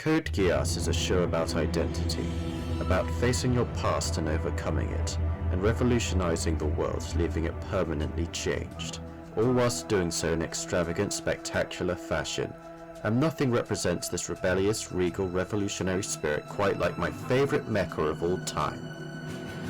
Code Geass is a show about identity, about facing your past and overcoming it, and revolutionizing the world, leaving it permanently changed, all whilst doing so in extravagant, spectacular fashion. And nothing represents this rebellious, regal, revolutionary spirit quite like my favourite mecha of all time.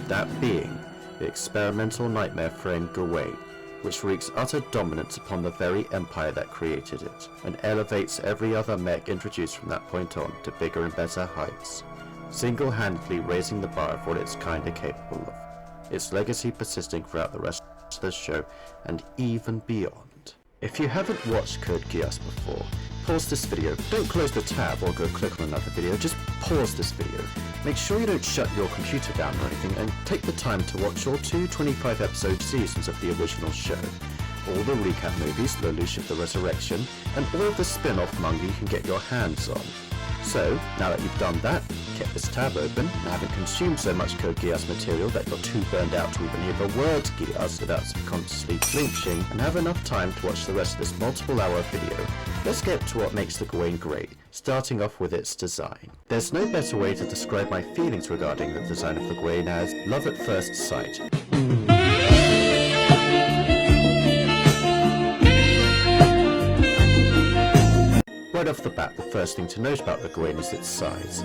That being the experimental nightmare frame Gawain, which wreaks utter dominance upon the very empire that created it, and elevates every other mech introduced from that point on to bigger and better heights, single-handedly raising the bar of what its kind are capable of, its legacy persisting throughout the rest of the show and even beyond. If you haven't watched Code Geass before, pause this video, don't close the tab or go click on another video, just pause this video. Make sure you don't shut your computer down or anything, and take the time to watch all two 25-episode seasons of the original show, all the recap movies, Lelouch of the Resurrection, and all of the spin-off manga you can get your hands on. So, now that you've done that, kept this tab open, and haven't consumed so much Code Geass material that you're too burned out to even hear the word Geass without subconsciously flinching, and have enough time to watch the rest of this multiple-hour video, let's get to what makes the Gawain great, starting off with its design. There's no better way to describe my feelings regarding the design of the Gawain as love at first sight. Right off the bat, the first thing to note about the Gawain is its size.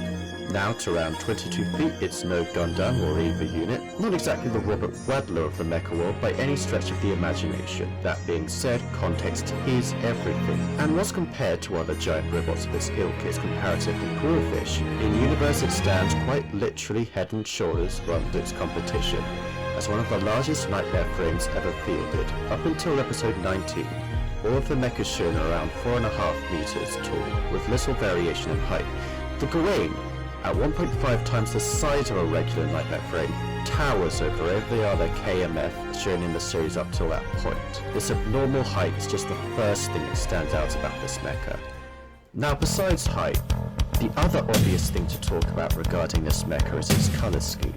Now to around 22 feet, it's no Gundam or EVA unit, not exactly the Robert Wadler of the mecha world by any stretch of the imagination. That being said, context is everything, and was compared to other giant robots of its ilk is comparatively dwarfish. In universe it stands quite literally head and shoulders above its competition, as one of the largest nightmare frames ever fielded, up until episode 19. All of the mechas shown are around 4.5 meters tall, with little variation in height. The Gawain, at 1.5 times the size of a regular nightmare frame, towers over every other KMF shown in the series up till that point. This abnormal height is just the first thing that stands out about this mecha. Now besides height, the other obvious thing to talk about regarding this mecha is its colour scheme.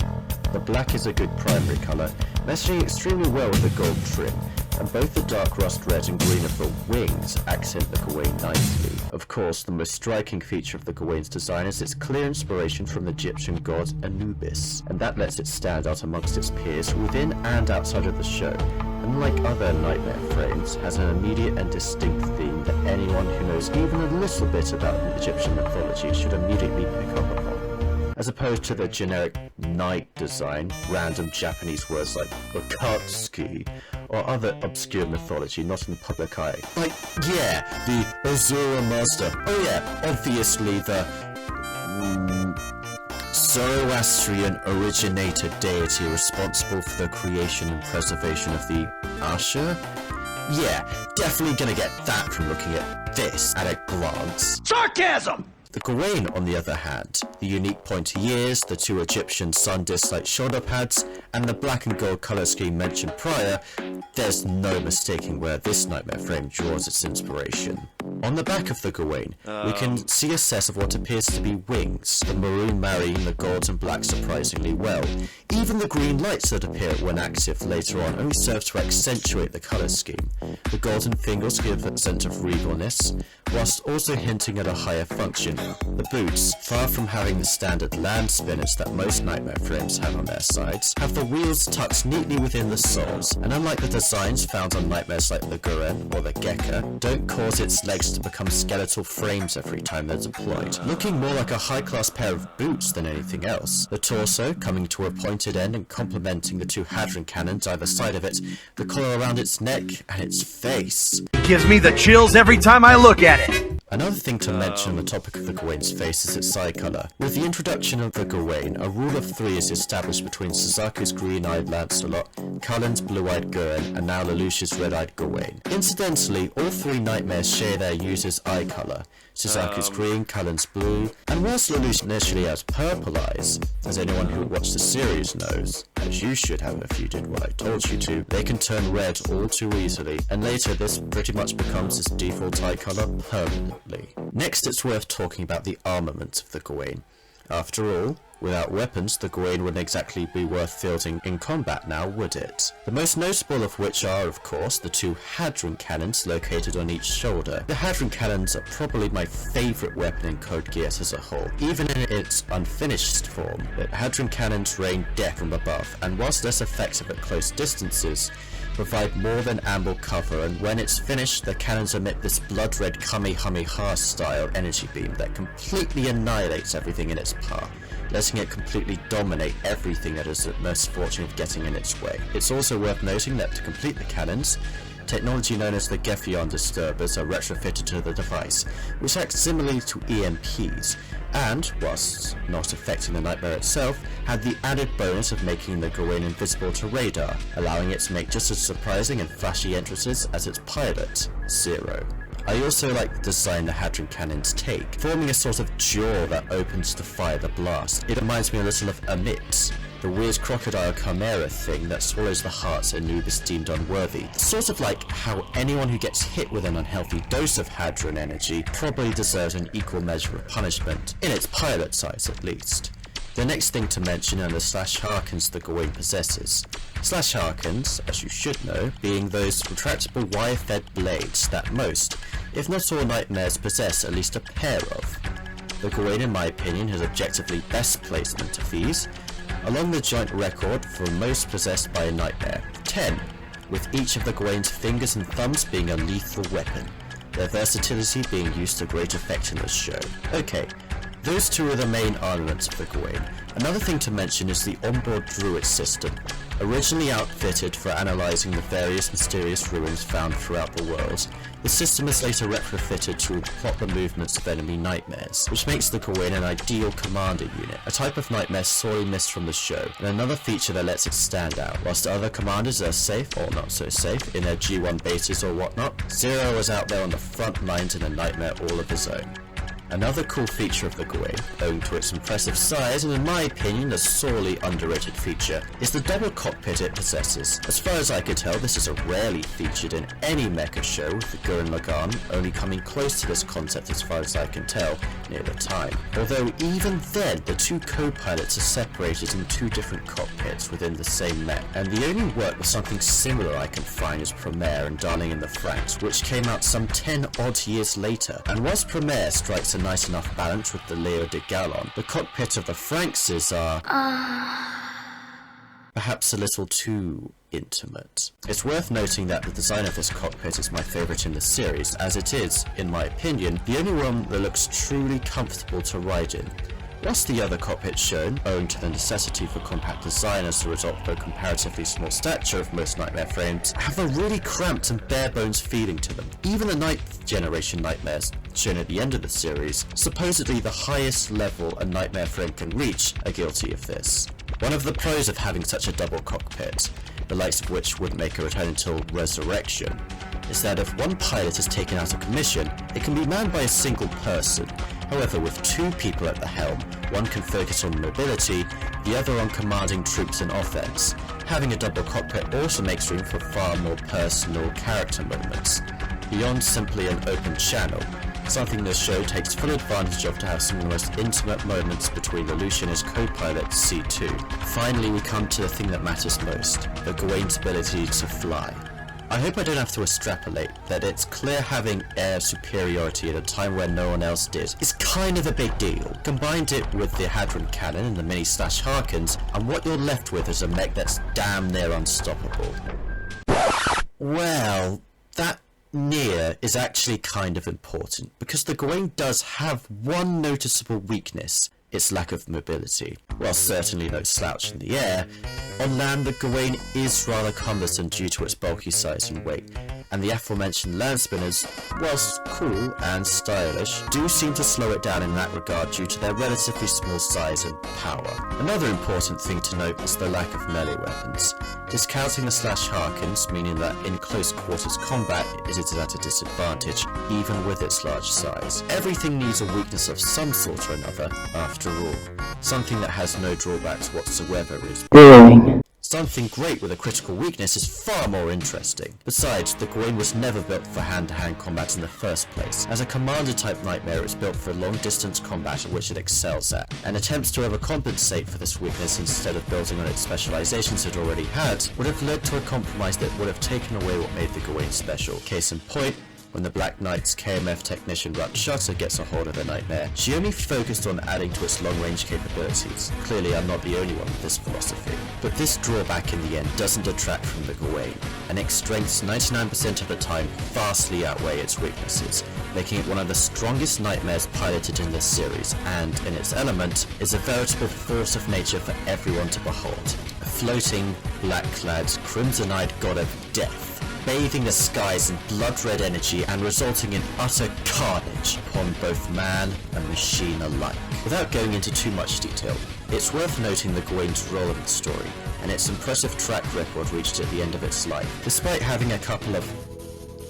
The black is a good primary colour, meshing extremely well with the gold trim, and both the dark rust red and green of the wings accent the Gawain nicely. Of course, the most striking feature of the Gawain's design is its clear inspiration from the Egyptian god Anubis, and that lets it stand out amongst its peers within and outside of the show. Unlike other nightmare frames, has an immediate and distinct theme that anyone who knows even a little bit about Egyptian mythology should immediately pick up upon. As opposed to the generic night design, random Japanese words like Akatsuki, or other obscure mythology not in the public eye. Like, yeah, the Azura Master. Oh yeah, obviously the Zoroastrian originated deity responsible for the creation and preservation of the Asha? Yeah, definitely gonna get that from looking at this at a glance. Sarcasm! The Gawain, on the other hand, the unique pointy ears, the two Egyptian sun disc-like shoulder pads, and the black and gold colour scheme mentioned prior, there's no mistaking where this nightmare frame draws its inspiration. On the back of the Gawain, we can see a set of what appears to be wings, the maroon marrying the gold and black surprisingly well. Even the green lights that appear when active later on only serve to accentuate the colour scheme. The golden fingers give a sense of regalness, whilst also hinting at a higher function. The boots, far from having the standard land spinners that most nightmare frames have on their sides, have the wheels tucked neatly within the soles, and unlike the designs found on nightmares like the Gurren or the Gekka, don't cause its legs to become skeletal frames every time they're deployed, looking more like a high-class pair of boots than anything else. The torso, coming to a pointed end and complementing the two Hadron cannons either side of it, the collar around its neck, and its face. It gives me the chills every time I look at it! Another thing to mention on the topic of the Gawain's face is its eye colour. With the introduction of the Gawain, a rule of three is established between Suzaku's green-eyed Lancelot, Cullen's blue-eyed Gurren, and now Lelouch's red-eyed Gawain. Incidentally, all three nightmares share their user's eye colour. Suzaku's green, Cullen's blue, and whilst Lelouch initially has purple eyes, as anyone who watched the series knows, as you should have if you did what I told you to, they can turn red all too easily, and later this pretty much becomes its default eye colour permanently. Next, it's worth talking about the armament of the Gawain. After all, Without weapons, the Gawain wouldn't exactly be worth fielding in combat now, would it? The most notable of which are, of course, the two Hadron cannons located on each shoulder. The Hadron cannons are probably my favourite weapon in Code Geass as a whole. Even in its unfinished form, the Hadron cannons rain death from above, and whilst less effective at close distances, provide more than ample cover, and when it's finished, the cannons emit this blood-red Kamehameha style energy beam that completely annihilates everything in its path, letting it completely dominate everything that is at most fortune of getting in its way. It's also worth noting that to complete the cannons, technology known as the Gefion disturbers are retrofitted to the device, which acts similarly to EMPs, and, whilst not affecting the nightmare itself, had the added bonus of making the Gawain invisible to radar, allowing it to make just as surprising and flashy entrances as its pilot, Zero. I also like the design the Hadron cannons take, forming a sort of jaw that opens to fire the blast. It reminds me a little of Amit, the weird crocodile chimera thing that swallows the hearts Anubis deemed unworthy. Sort of like how anyone who gets hit with an unhealthy dose of Hadron energy probably deserves an equal measure of punishment, in its pilot's eyes at least. The next thing to mention are the Slash Harkens the Gawain possesses. Slash Harkens, as you should know, being those retractable wire-fed blades that most, if not all nightmares possess at least a pair of. The Gawain, in my opinion, has objectively best placement of these, along the joint record for most possessed by a nightmare, 10, with each of the Gawain's fingers and thumbs being a lethal weapon, their versatility being used to great effect in the show. Okay, those two are the main armaments of the Gawain. Another thing to mention is the onboard druid system. Originally outfitted for analysing the various mysterious ruins found throughout the world, the system is later retrofitted to plot the movements of enemy nightmares, which makes the Gawain an ideal commander unit, a type of nightmare sorely missed from the show, and another feature that lets it stand out. Whilst other commanders are safe, or not so safe, in their G1 bases or whatnot, Zero is out there on the front lines in a nightmare all of his own. Another cool feature of the Gawain, owing to its impressive size and in my opinion a sorely underrated feature, is the double cockpit it possesses. As far as I could tell, this is rarely featured in any mecha show, with the Gurren Lagann only coming close to this concept as far as I can tell, near the time. Although even then, the two co-pilots are separated in two different cockpits within the same mech, and the only work with something similar I can find is Premiere and Darling in the Franxx, which came out some 10 odd years later. And whilst Premiere strikes a nice enough balance with the Leo de Gallon, the cockpit of the Franxxes are perhaps a little too intimate. It's worth noting that the design of this cockpit is my favourite in the series, as it is, in my opinion, the only one that looks truly comfortable to ride in. Whilst the other cockpits shown, owing to the necessity for compact design as a result of the comparatively small stature of most Nightmare frames, have a really cramped and bare-bones feeling to them. Even the 9th generation Nightmares, shown at the end of the series, supposedly the highest level a Nightmare frame can reach, are guilty of this. One of the pros of having such a double cockpit, the likes of which wouldn't make a return until Resurrection, is that if one pilot is taken out of commission, it can be manned by a single person. However, with two people at the helm, one can focus on mobility, the other on commanding troops and offense. Having a double cockpit also makes room for far more personal character moments, beyond simply an open channel, something the show takes full advantage of to have some of the most intimate moments between Lelouch and his co-pilot C2. Finally, we come to the thing that matters most, the Gawain's ability to fly. I hope I don't have to extrapolate that it's clear having air superiority at a time when no one else did is kind of a big deal. Combined it with the Hadron Cannon and the mini Slash Harkens, and what you're left with is a mech that's damn near unstoppable. Well, that near is actually kind of important, because the Gawain does have one noticeable weakness, its lack of mobility. While certainly no slouch in the air, on land the Gawain is rather cumbersome due to its bulky size and weight, and the aforementioned land spinners, whilst cool and stylish, do seem to slow it down in that regard due to their relatively small size and power. Another important thing to note is the lack of melee weapons, discounting the Slash Harkens, meaning that in close quarters combat it is at a disadvantage, even with its large size. Everything needs a weakness of some sort or another, after all. Something that has no drawbacks whatsoever is boring. Something great with a critical weakness is far more interesting. Besides, the Gawain was never built for hand-to-hand combat in the first place. As a commander-type nightmare, it was built for long-distance combat, which it excels at, and attempts to overcompensate for this weakness instead of building on its specializations it already had would have led to a compromise that would have taken away what made the Gawain special. Case in point, when the Black Knight's KMF technician Rut Shutter gets a hold of the nightmare, she only focused on adding to its long-range capabilities. Clearly I'm not the only one with this philosophy. But this drawback in the end doesn't detract from the Gawain, and its strengths 99% of the time vastly outweigh its weaknesses, making it one of the strongest nightmares piloted in this series, and, in its element, is a veritable force of nature for everyone to behold. A floating, black-clad, crimson-eyed god of death, bathing the skies in blood-red energy and resulting in utter carnage upon both man and machine alike. Without going into too much detail, it's worth noting the Gawain's role in the story, and its impressive track record reached at the end of its life. Despite having a couple of,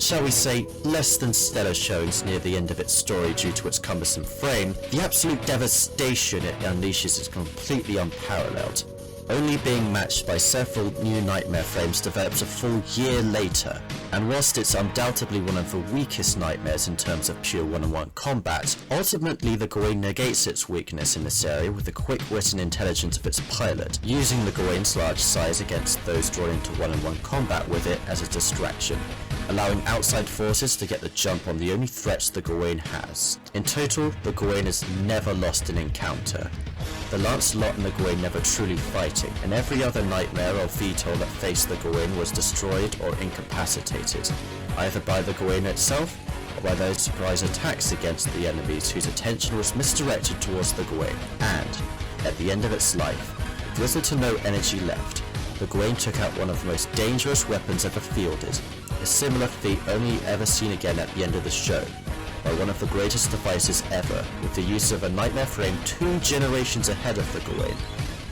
shall we say, less than stellar showings near the end of its story due to its cumbersome frame, the absolute devastation it unleashes is completely unparalleled, only being matched by several new nightmare frames developed a full year later. And whilst it's undoubtedly one of the weakest nightmares in terms of pure one-on-one combat, ultimately the Gawain negates its weakness in this area with the quick wit and intelligence of its pilot, using the Gawain's large size against those drawn into one-on-one combat with it as a distraction, allowing outside forces to get the jump on the only threats the Gawain has. In total, the Gawain has never lost an encounter, the Lancelot and the Gawain never truly fighting, and every other nightmare or Vito that faced the Gawain was destroyed or incapacitated, either by the Gawain itself or by those surprise attacks against the enemies whose attention was misdirected towards the Gawain. And, at the end of its life, with little to no energy left, the Gawain took out one of the most dangerous weapons ever fielded, a similar feat only ever seen again at the end of the show, by one of the greatest devices ever, with the use of a nightmare frame 2 generations ahead of the Gawain.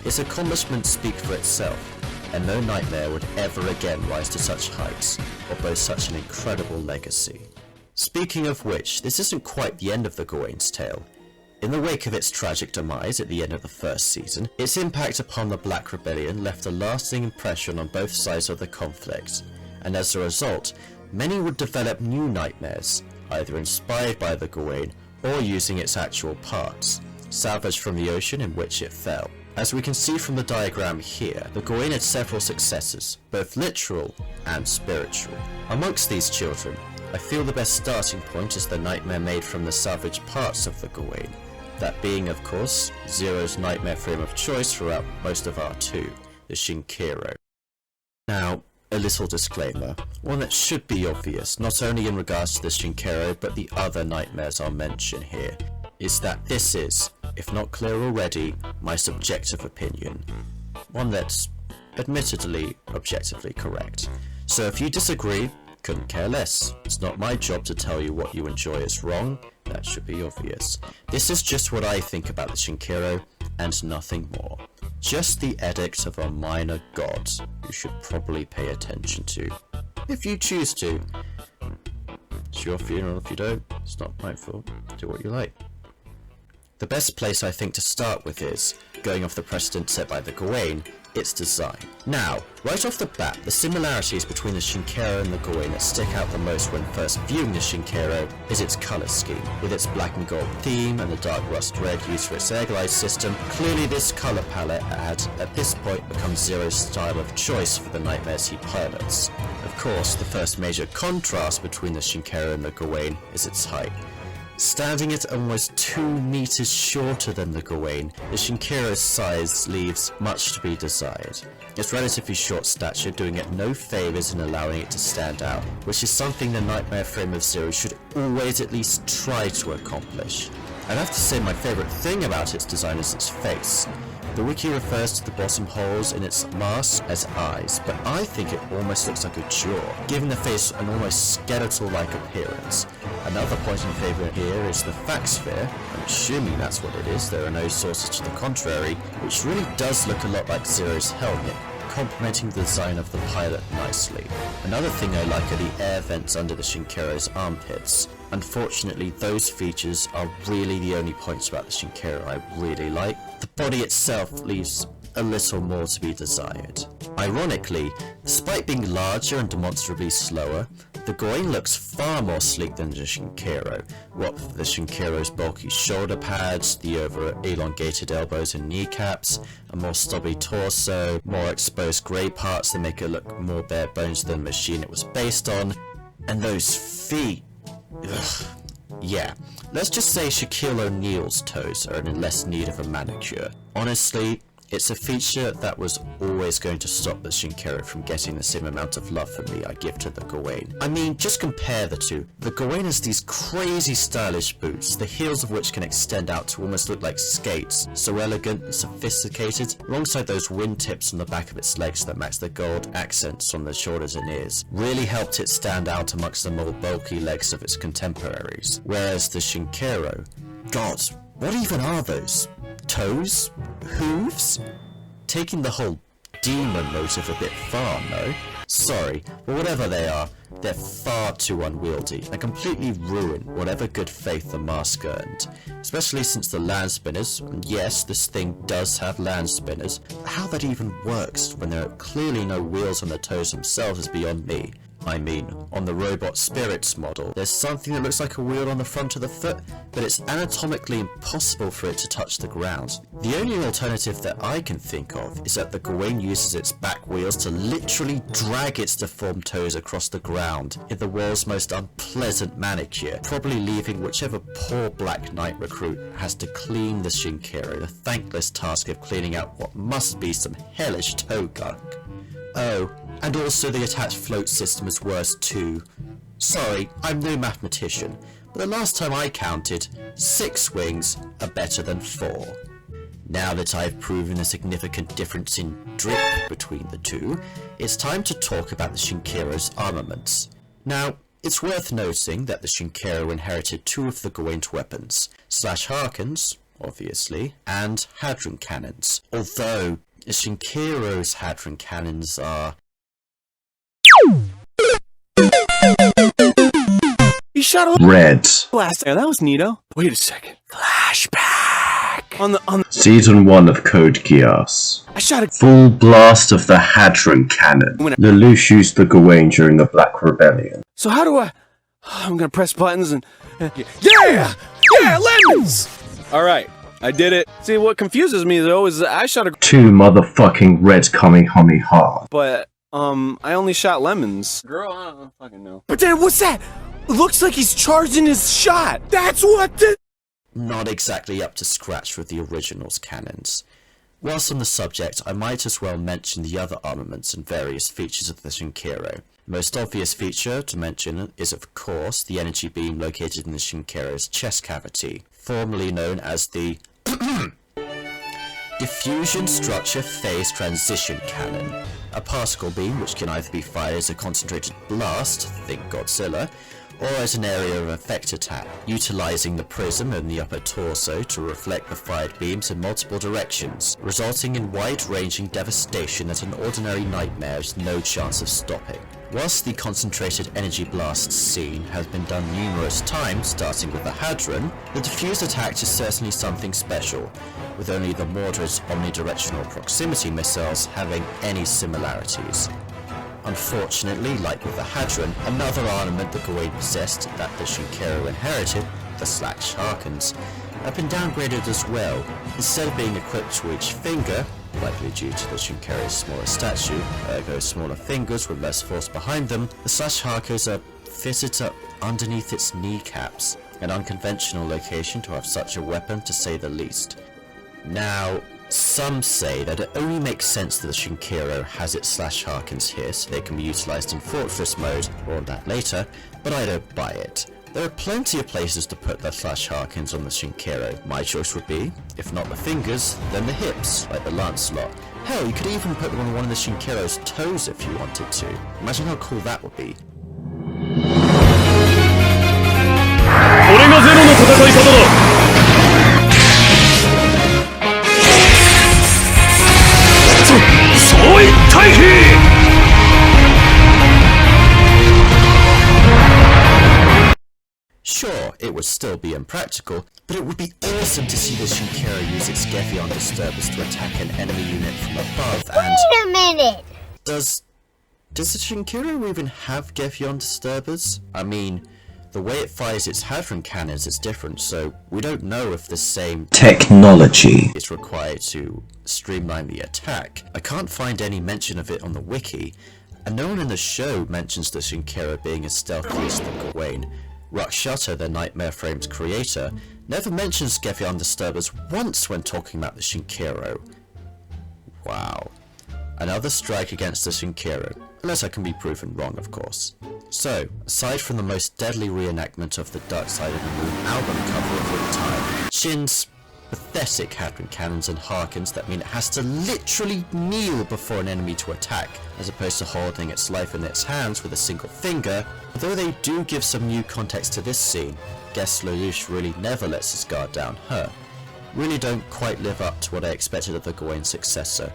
Its accomplishments speak for itself, and no nightmare would ever again rise to such heights, or boast such an incredible legacy. Speaking of which, this isn't quite the end of the Gawain's tale. In the wake of its tragic demise at the end of the first season, its impact upon the Black Rebellion left a lasting impression on both sides of the conflict, and as a result, many would develop new nightmares, either inspired by the Gawain or using its actual parts, salvaged from the ocean in which it fell. As we can see from the diagram here, the Gawain had several successors, both literal and spiritual. Amongst these children, I feel the best starting point is the nightmare made from the salvaged parts of the Gawain, that being, of course, Zero's nightmare frame of choice throughout most of R2, the Shinkero. Now, a little disclaimer, one that should be obvious, not only in regards to the Shinkero, but the other nightmares I'll mention here, is that this is, if not clear already, my subjective opinion. One that's, admittedly, objectively correct. So if you disagree, couldn't care less. It's not my job to tell you what you enjoy is wrong, that should be obvious. This is just what I think about the Shinkero, and nothing more. Just the edict of a minor god you should probably pay attention to, if you choose to. It's your funeral if you don't, it's not my fault, do what you like. The best place I think to start with is, going off the precedent set by the Gawain, its design. Now, right off the bat, the similarities between the Shinkero and the Gawain that stick out the most when first viewing the Shinkero is its colour scheme. With its black and gold theme and the dark rust red used for its air glide system, clearly this colour palette had, at this point, become Zero's style of choice for the nightmares he pilots. Of course, the first major contrast between the Shinkero and the Gawain is its height. Standing at almost 2 meters shorter than the Gawain, the Shinkero's size leaves much to be desired. Its relatively short stature doing it no favours in allowing it to stand out, which is something the nightmare frame of Zero should always at least try to accomplish. I'd have to say my favourite thing about its design is its face. The wiki refers to the bottom holes in its mask as eyes, but I think it almost looks like a jaw, giving the face an almost skeletal-like appearance. Another point in favour here is the fact sphere. I'm assuming that's what it is, there are no sources to the contrary, which really does look a lot like Zero's helmet, complementing the design of the pilot nicely. Another thing I like are the air vents under the Shinkero's armpits. Unfortunately, those features are really the only points about the Shinkero I really like. The body itself leaves a little more to be desired. Ironically, despite being larger and demonstrably slower, the Goin looks far more sleek than the Shinkero. What with the Shinkero's bulky shoulder pads, the over elongated elbows and kneecaps, a more stubby torso, more exposed grey parts that make it look more bare bones than the machine it was based on, and those feet. Ugh. Yeah, let's just say Shaquille O'Neal's toes are in less need of a manicure. Honestly, it's a feature that was always going to stop the Shinkero from getting the same amount of love from me I give to the Gawain. I mean, just compare the two. The Gawain has these crazy stylish boots, the heels of which can extend out to almost look like skates, so elegant and sophisticated, alongside those wingtips on the back of its legs that match the gold accents on the shoulders and ears, really helped it stand out amongst the more bulky legs of its contemporaries. Whereas the Shinkero, God, what even are those? Toes? Hooves? Taking the whole demon motive a bit far, no? Sorry, but whatever they are, they're far too unwieldy and completely ruin whatever good faith the mask earned. Especially since the land spinners, and yes, this thing does have land spinners, how that even works when there are clearly no wheels on the toes themselves is beyond me. I mean, on the robot spirits model, there's something that looks like a wheel on the front of the foot, but it's anatomically impossible for it to touch the ground. The only alternative that I can think of is that the Gawain uses its back wheels to literally drag its deformed toes across the ground in the world's most unpleasant manicure, probably leaving whichever poor Black Knight recruit has to clean the Shinkero the thankless task of cleaning out what must be some hellish toe gunk. Oh, and also the attached float system is worse too. Sorry, I'm no mathematician, but the last time I counted, 6 wings are better than 4. Now that I've proven a significant difference in drip between the two, it's time to talk about the Shinkero's armaments. Now, it's worth noting that the Shinkero inherited 2 of the Gawain's weapons, slash Harkins, obviously, and Hadron cannons, although the Shinkero's Hadron cannons are... He shot a Red. blast. Yeah, that was neato. Wait a second. Flashback. On the Season 1 of Code Geass. I shot a Full blast of the Hadron cannon. Lelouch used the Gawain during the Black Rebellion. So how do I... I'm gonna press buttons and... Yeah! Yeah, lemons! Alright, I did it. See, what confuses me though is I shot a... 2 motherfucking red Kamehameha. But, I only shot lemons. Girl, I don't fucking know. But then, what's that? It looks like he's charging his shot! That's what the... Not exactly up to scratch with the original's cannons. Whilst on the subject, I might as well mention the other armaments and various features of the Shinkero. The most obvious feature to mention is of course the energy beam located in the Shinkero's chest cavity, formerly known as the Diffusion Structure Phase Transition Cannon, a particle beam which can either be fired as a concentrated blast, think Godzilla, or as an area of effect attack, utilizing the prism in the upper torso to reflect the fired beams in multiple directions, resulting in wide-ranging devastation that an ordinary nightmare has no chance of stopping. Whilst the concentrated energy blast scene has been done numerous times, starting with the Hadron, the diffused attack is certainly something special, with only the Mordred's omnidirectional proximity missiles having any similarities. Unfortunately, like with the Hadron, another armament the Gawain possessed that the Shinkero inherited, the Slash Harkins, have been downgraded as well. Instead of being equipped to each finger, likely due to the Shinkero's smaller stature, ergo smaller fingers with less force behind them, the Slash Harkins are fitted up underneath its kneecaps, an unconventional location to have such a weapon to say the least. Now, some say that it only makes sense that the Shinkero has its Slash Harkins here so they can be utilised in Fortress mode, more on that later, but I don't buy it. There are plenty of places to put the Slash Harkins on the Shinkero. My choice would be, if not the fingers, then the hips, like the Lancelot. Hell, you could even put them on one of the Shinkero's toes if you wanted to. Imagine how cool that would be. Sure, would still be impractical, but it would be awesome to see the Shinkero use its Gevion disturbers to attack an enemy unit from above. And wait a minute! Does the Shinkero even have Gevion disturbers? I mean, the way it fires its Hadron cannons is different, so we don't know if the same technology is required to streamline the attack. I can't find any mention of it on the wiki, and no one in the show mentions the Shinkero being as stealthy as the Gawain. Rakshata, the Nightmare Frame's creator, never mentions Gevion disturbers once when talking about the Shinkero. Wow. Another strike against the Shinkero, unless I can be proven wrong, of course. So, aside from the most deadly reenactment of the Dark Side of the Moon album cover of all time, Shin's pathetic Hadron cannons and Harkins that mean it has to literally kneel before an enemy to attack, as opposed to holding its life in its hands with a single finger, although they do give some new context to this scene, guess Lelouch really never lets his guard down her. Really don't quite live up to what I expected of the Gawain successor.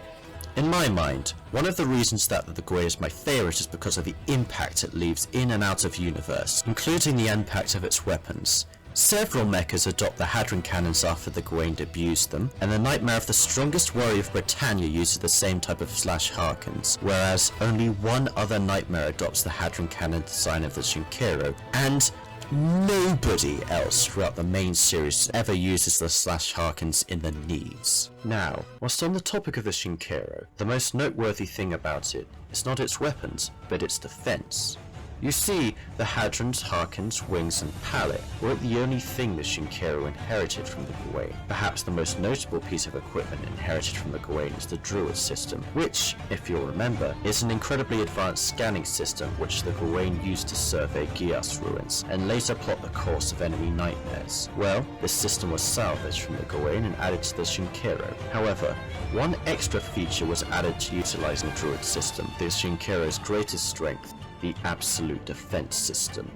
In my mind, one of the reasons that the Gawain is my favourite is because of the impact it leaves in and out of universe, including the impact of its weapons. Several mechas adopt the Hadron cannons after the Gawain debuts them, and the Nightmare of the Strongest Warrior of Britannia uses the same type of slash Harkins, whereas only one other Nightmare adopts the Hadron cannon design of the Shinkero, and nobody else throughout the main series ever uses the slash Harkins in the knees. Now, whilst on the topic of the Shinkero, the most noteworthy thing about it is not its weapons, but its defense. You see, the Hadrons, Harkins, Wings and Pallet weren't the only thing the Shinkero inherited from the Gawain. Perhaps the most notable piece of equipment inherited from the Gawain is the Druid system, which, if you'll remember, is an incredibly advanced scanning system which the Gawain used to survey Gias ruins, and later plot the course of enemy nightmares. Well, this system was salvaged from the Gawain and added to the Shinkero. However, one extra feature was added to utilizing the Druid system, the Shinkero's greatest strength: the absolute defense system.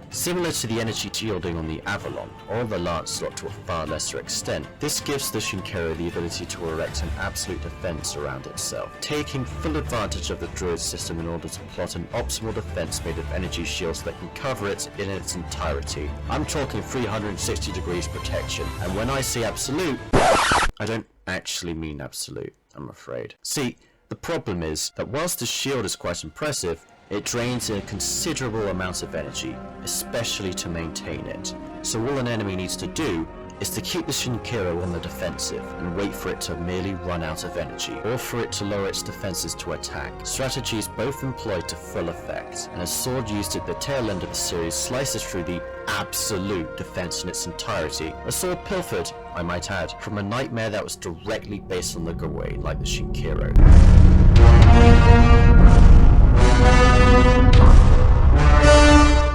Similar to the energy shielding on the Avalon, or the Lancelot to a far lesser extent, this gives the Shinkero the ability to erect an absolute defense around itself, taking full advantage of the Druid system in order to plot an optimal defense made of energy shields that can cover it in its entirety. I'm talking 360 degrees protection, and when I say absolute, I don't actually mean absolute, I'm afraid. See, the problem is that whilst the shield is quite impressive, it drains a considerable amount of energy, especially to maintain it. So all an enemy needs to do is to keep the Shinkero on the defensive and wait for it to merely run out of energy, or for it to lower its defenses to attack. Strategies both employed to full effect, and as Sword used at the tail end of the series slices through the absolute defense in its entirety. A sword pilfered, I might add, from a nightmare that was directly based on the Gawain, like the Shinkero.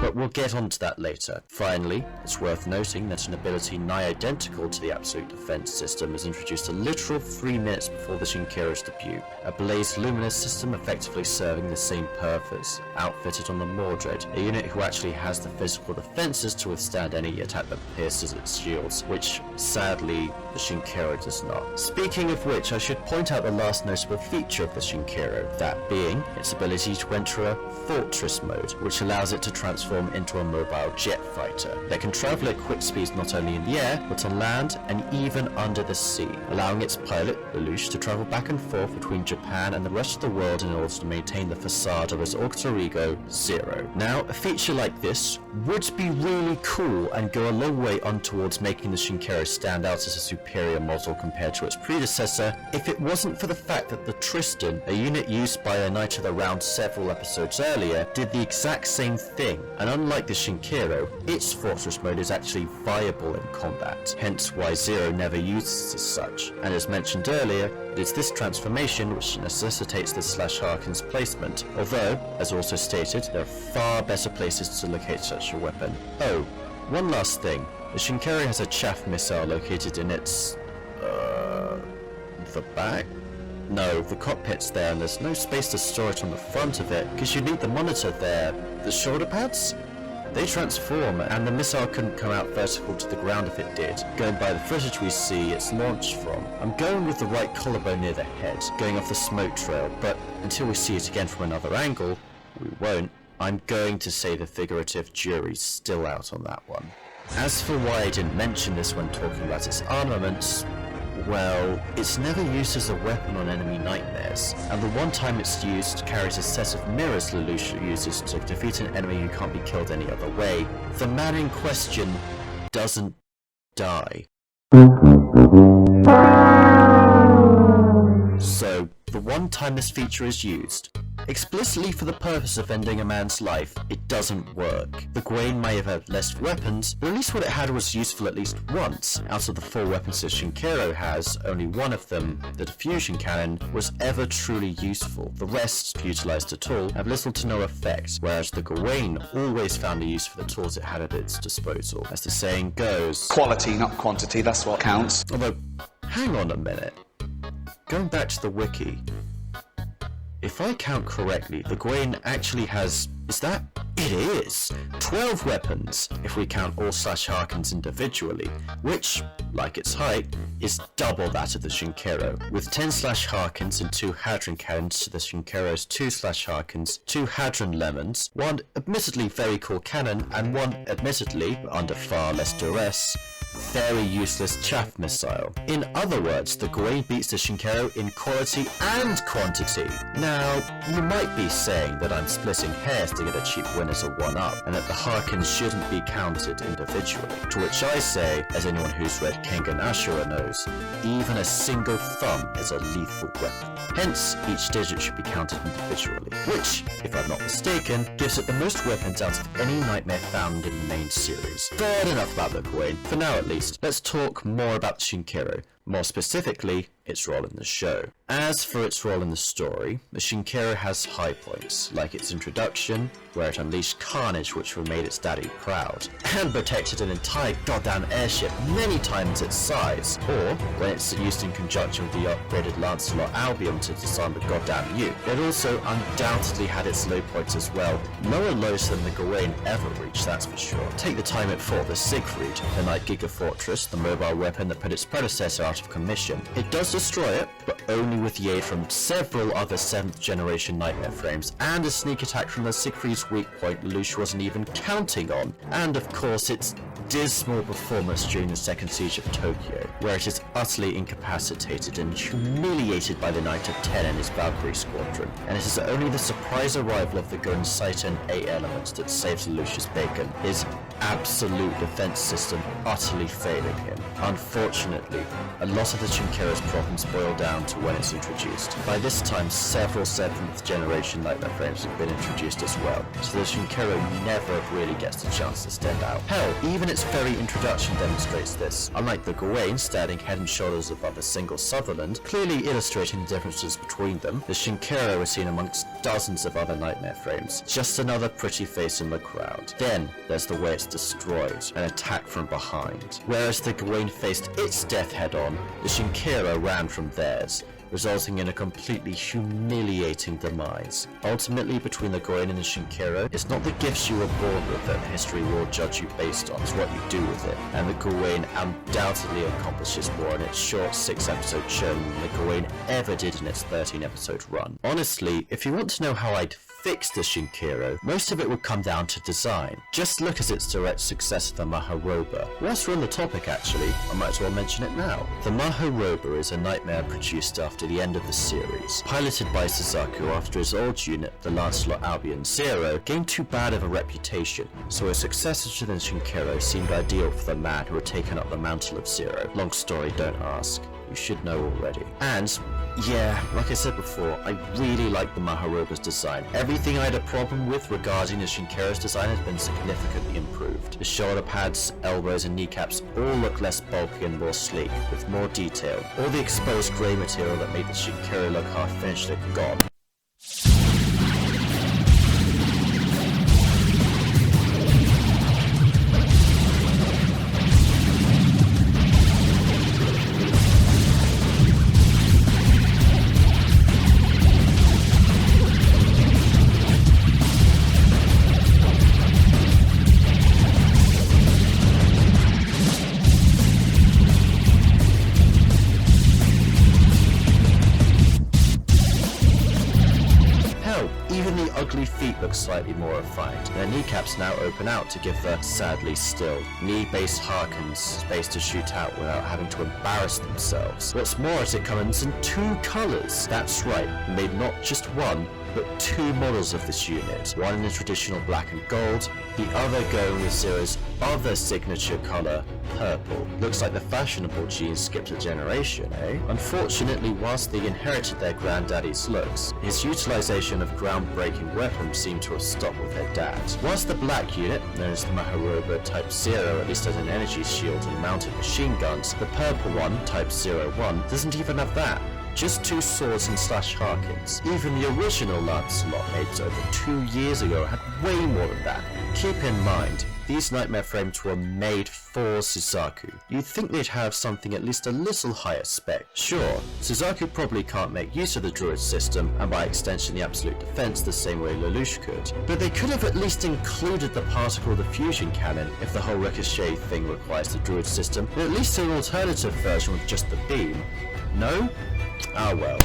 But we'll get onto that later. Finally, it's worth noting that an ability nigh identical to the Absolute Defense system is introduced a literal 3 minutes before the Shinkero's debut, a Blaze Luminous system effectively serving the same purpose, outfitted on the Mordred, a unit who actually has the physical defenses to withstand any attack that pierces its shields, which, sadly, the Shinkero does not. Speaking of which, I should point out the last notable feature of the Shinkero, that being its ability to enter a Fortress mode, which allows it to transform into a mobile jet fighter that can travel at quick speeds not only in the air, but on land and even under the sea, allowing its pilot, Lelouch, to travel back and forth between Japan and the rest of the world in order to maintain the facade of his alter ego, Zero. Now, a feature like this would be really cool and go a long way on towards making the Shinkero stand out as a superior model compared to its predecessor, if it wasn't for the fact that the Tristan, a unit used by a Knight of the Round several episodes earlier, did the exact same thing, and unlike the Shinkero, its Fortress mode is actually viable in combat, hence why Zero never uses as such, and as mentioned earlier, it is this transformation which necessitates the Slash Harkins placement, although, as also stated, there are far better places to locate such a weapon. Oh, one last thing, the Shinkero has a chaff missile located in its... the back? No, the cockpit's there and there's no space to store it on the front of it, because you need the monitor there. The shoulder pads? They transform, and the missile couldn't come out vertical to the ground if it did, going by the footage we see it's launched from. I'm going with the right collarbone near the head, going off the smoke trail, but until we see it again from another angle, we won't. I'm going to say the figurative jury's still out on that one. As for why I didn't mention this when talking about its armaments, well, it's never used as a weapon on enemy nightmares, and the one time it's used carries a set of mirrors Lelouch uses to defeat an enemy who can't be killed any other way. The man in question doesn't die. So, the one time this feature is used, explicitly for the purpose of ending a man's life, it doesn't work. The Gawain may have had less weapons, but at least what it had was useful at least once. Out of the 4 weapons that Shinkero has, only one of them, the diffusion cannon, was ever truly useful. The rest, utilised at all, have little to no effect, whereas the Gawain always found a use for the tools it had at its disposal. As the saying goes, quality, not quantity, that's what counts. Although, hang on a minute. Going back to the wiki, if I count correctly, the Gawain actually has, it is 12 weapons, if we count all /Harkins individually, which, like its height, is double that of the Shinkero, with 10 /Harkins and 2 Hadron cannons to the Shinkero's 2 /Harkins, 2 Hadron lemons, one admittedly very cool cannon, and one admittedly, under far less duress, very useless chaff missile. In other words, the Gawain beats the Shinkero in quality and quantity. Now, you might be saying that I'm splitting hairs to get a cheap win as a one-up, and that the Harkins shouldn't be counted individually. To which I say, as anyone who's read Kengan Ashura knows, even a single thumb is a lethal weapon. Hence, each digit should be counted individually, which, if I'm not mistaken, gives it the most weapons out of any nightmare found in the main series. But enough about the Gawain. For now at least, let's talk more about the Shinkero. More specifically, its role in the show. As for its role in the story, the Shinkero has high points, like its introduction, where it unleashed carnage which made its daddy proud, and protected an entire goddamn airship many times its size, or when it's used in conjunction with the upgraded Lancelot Albion to disarm the goddamn Uke. It also undoubtedly had its low points as well, lower lows than the Gawain ever reached, that's for sure. Take the time it fought the Siegfried, the Night Giga Fortress, the mobile weapon that put its predecessor out of commission. It does destroy it, but only with the aid from several other 7th generation Nightmare frames, and a sneak attack from the Siegfried's weak point Lelouch wasn't even counting on, and of course its dismal performance during the second siege of Tokyo, where it is utterly incapacitated and humiliated by the Knight of Ten and his Valkyrie squadron, and it is only the surprise arrival of the gun Saitan A elements that saves Lelouch's bacon, his absolute defense system utterly failing him. Unfortunately, a lot of the Shinkero's problems boil down to when it's introduced. By this time, several 7th generation Nightmare frames have been introduced as well, so the Shinkero never really gets the chance to stand out. Hell, even its very introduction demonstrates this. Unlike the Gawain, standing head and shoulders above a single Sutherland, clearly illustrating the differences between them, the Shinkero is seen amongst dozens of other Nightmare frames, just another pretty face in the crowd. Then, there's the way it's destroyed, an attack from behind. Whereas the Gawain faced its death head-on, the Shinkero ran from theirs, resulting in a completely humiliating demise. Ultimately, between the Gawain and the Shinkero, it's not the gifts you were born with that history will judge you based on, it's what you do with it. And the Gawain undoubtedly accomplishes more in its short 6-episode show than the Gawain ever did in its 13-episode run. Honestly, if you want to know how I'd fix the Shinkero, most of it would come down to design. Just look at its direct successor, the Maharoba. Whilst we're on the topic actually, I might as well mention it now. The Maharoba is a nightmare produced after the end of the series. Piloted by Suzaku after his old unit, the Lancelot Albion Zero, gained too bad of a reputation, so a successor to the Shinkero seemed ideal for the man who had taken up the mantle of Zero. Long story, don't ask. You should know already. And, yeah, like I said before, I really like the Maharoba's design. Everything I had a problem with regarding the Shinkero's design has been significantly improved. The shoulder pads, elbows and kneecaps all look less bulky and more sleek, with more detail. All the exposed grey material that made the Shinkero look half-finished are gone. only feet look slightly more refined. Their kneecaps now open out to give the, sadly still, knee-based Harkins space to shoot out without having to embarrass themselves. What's more is it comes in 2 colours. That's right, made not just one, but 2 models of this unit, one in the traditional black and gold, the other going with Zero's other signature colour, purple. Looks like the fashionable genes skipped a generation, eh? Unfortunately, whilst they inherited their granddaddy's looks, his utilisation of groundbreaking weapons seemed to have stopped with their dad. Whilst the black unit, known as the Maharoba Type 0, at least has an energy shield and mounted machine guns, the purple one, Type 01, doesn't even have that. Just 2 swords and slash Harkins. Even the original Lancelot made over 2 years ago had way more than that. Keep in mind, these nightmare frames were made for Suzaku. You'd think they'd have something at least a little higher spec. Sure, Suzaku probably can't make use of the Druid system, and by extension the Absolute Defense the same way Lelouch could. But they could have at least included the particle diffusion cannon if the whole ricochet thing requires the Druid system, but at least an alternative version with just the beam. No? Ah well.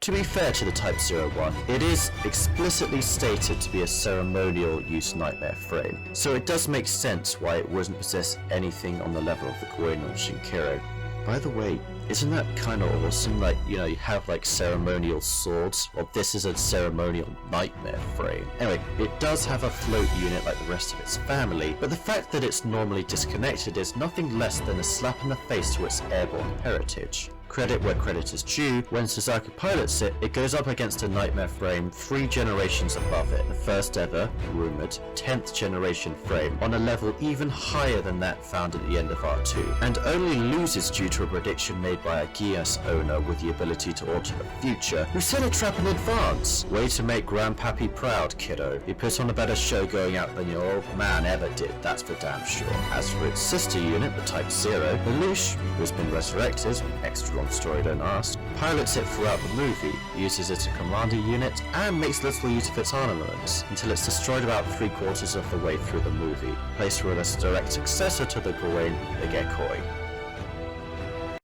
To be fair to the Type 01, it is explicitly stated to be a ceremonial use nightmare frame, so it does make sense why it wouldn't possess anything on the level of the Gawain or Shinkiro. By the way, isn't that kinda awesome? Like, you know, you have like ceremonial swords, or this is a ceremonial nightmare frame. Anyway, it does have a float unit like the rest of its family, but the fact that it's normally disconnected is nothing less than a slap in the face to its airborne heritage. Credit where credit is due, when Suzaku pilots it, it goes up against a nightmare frame 3 generations above it, the first ever, rumoured, 10th generation frame, on a level even higher than that found at the end of R2, and only loses due to a prediction made by a Geass owner with the ability to alter the future, who set a trap in advance. Way to make Grandpappy proud, kiddo. You put on a better show going out than your old man ever did, that's for damn sure. As for its sister unit, the Type 0, Lelouch, who's been resurrected, extra long story don't ask, pilots it throughout the movie, uses it as a commander unit, and makes little use of its armaments, until it's destroyed about 3/4 of the way through the movie, placed with a direct successor to the Gawain, the Gekoi.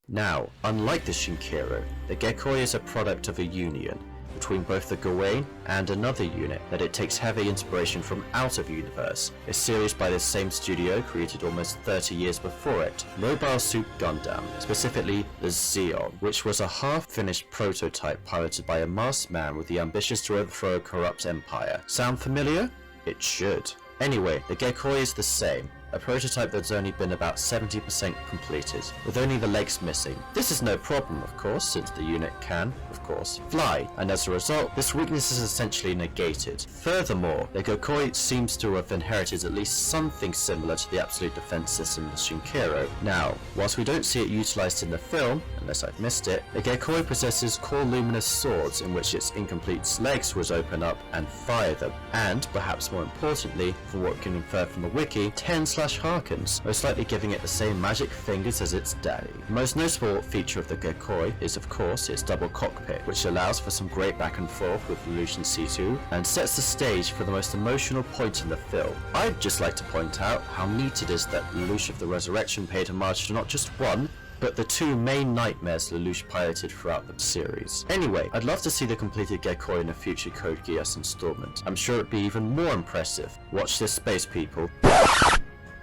Now, unlike the Shinkiro, the Gekoi is a product of a union between both the Gawain and another unit that it takes heavy inspiration from out of universe, a series by the same studio created almost 30 years before it, Mobile Suit Gundam, specifically the Zeon, which was a half-finished prototype piloted by a masked man with the ambitions to overthrow a corrupt empire. Sound familiar? It should. Anyway, the Gekoi is the same, a prototype that's only been about 70% completed, with only the legs missing. This is no problem, of course, since the unit can, of course, fly, and as a result, this weakness is essentially negated. Furthermore, the Gekoi seems to have inherited at least something similar to the Absolute Defense system of Shinkiro. Now, whilst we don't see it utilised in the film, unless I've missed it, the Gekoi possesses core luminous swords in which its incomplete legs would open up and fire them, and, perhaps more importantly, from what we can infer from the wiki, 10/11 harkens, most likely giving it the same magic fingers as its daddy. The most noticeable feature of the Gekoi is of course its double cockpit, which allows for some great back and forth with Lelouch and C2, and sets the stage for the most emotional point in the film. I'd just like to point out how neat it is that Lelouch of the Resurrection paid homage to not just one, but the two main nightmares Lelouch piloted throughout the series. Anyway, I'd love to see the completed Gekoi in a future Code Geass installment. I'm sure it'd be even more impressive. Watch this space, people.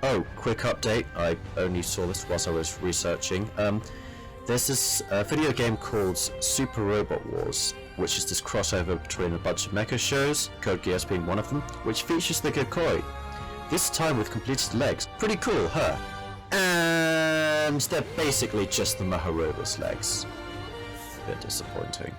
Oh, quick update. I only saw this whilst I was researching. There's this video game called Super Robot Wars, which is this crossover between a bunch of mecha shows, Code Geass being one of them, which features the Gekoi. This time with completed legs. Pretty cool, huh? And they're basically just the Maharoba's legs. A bit disappointing.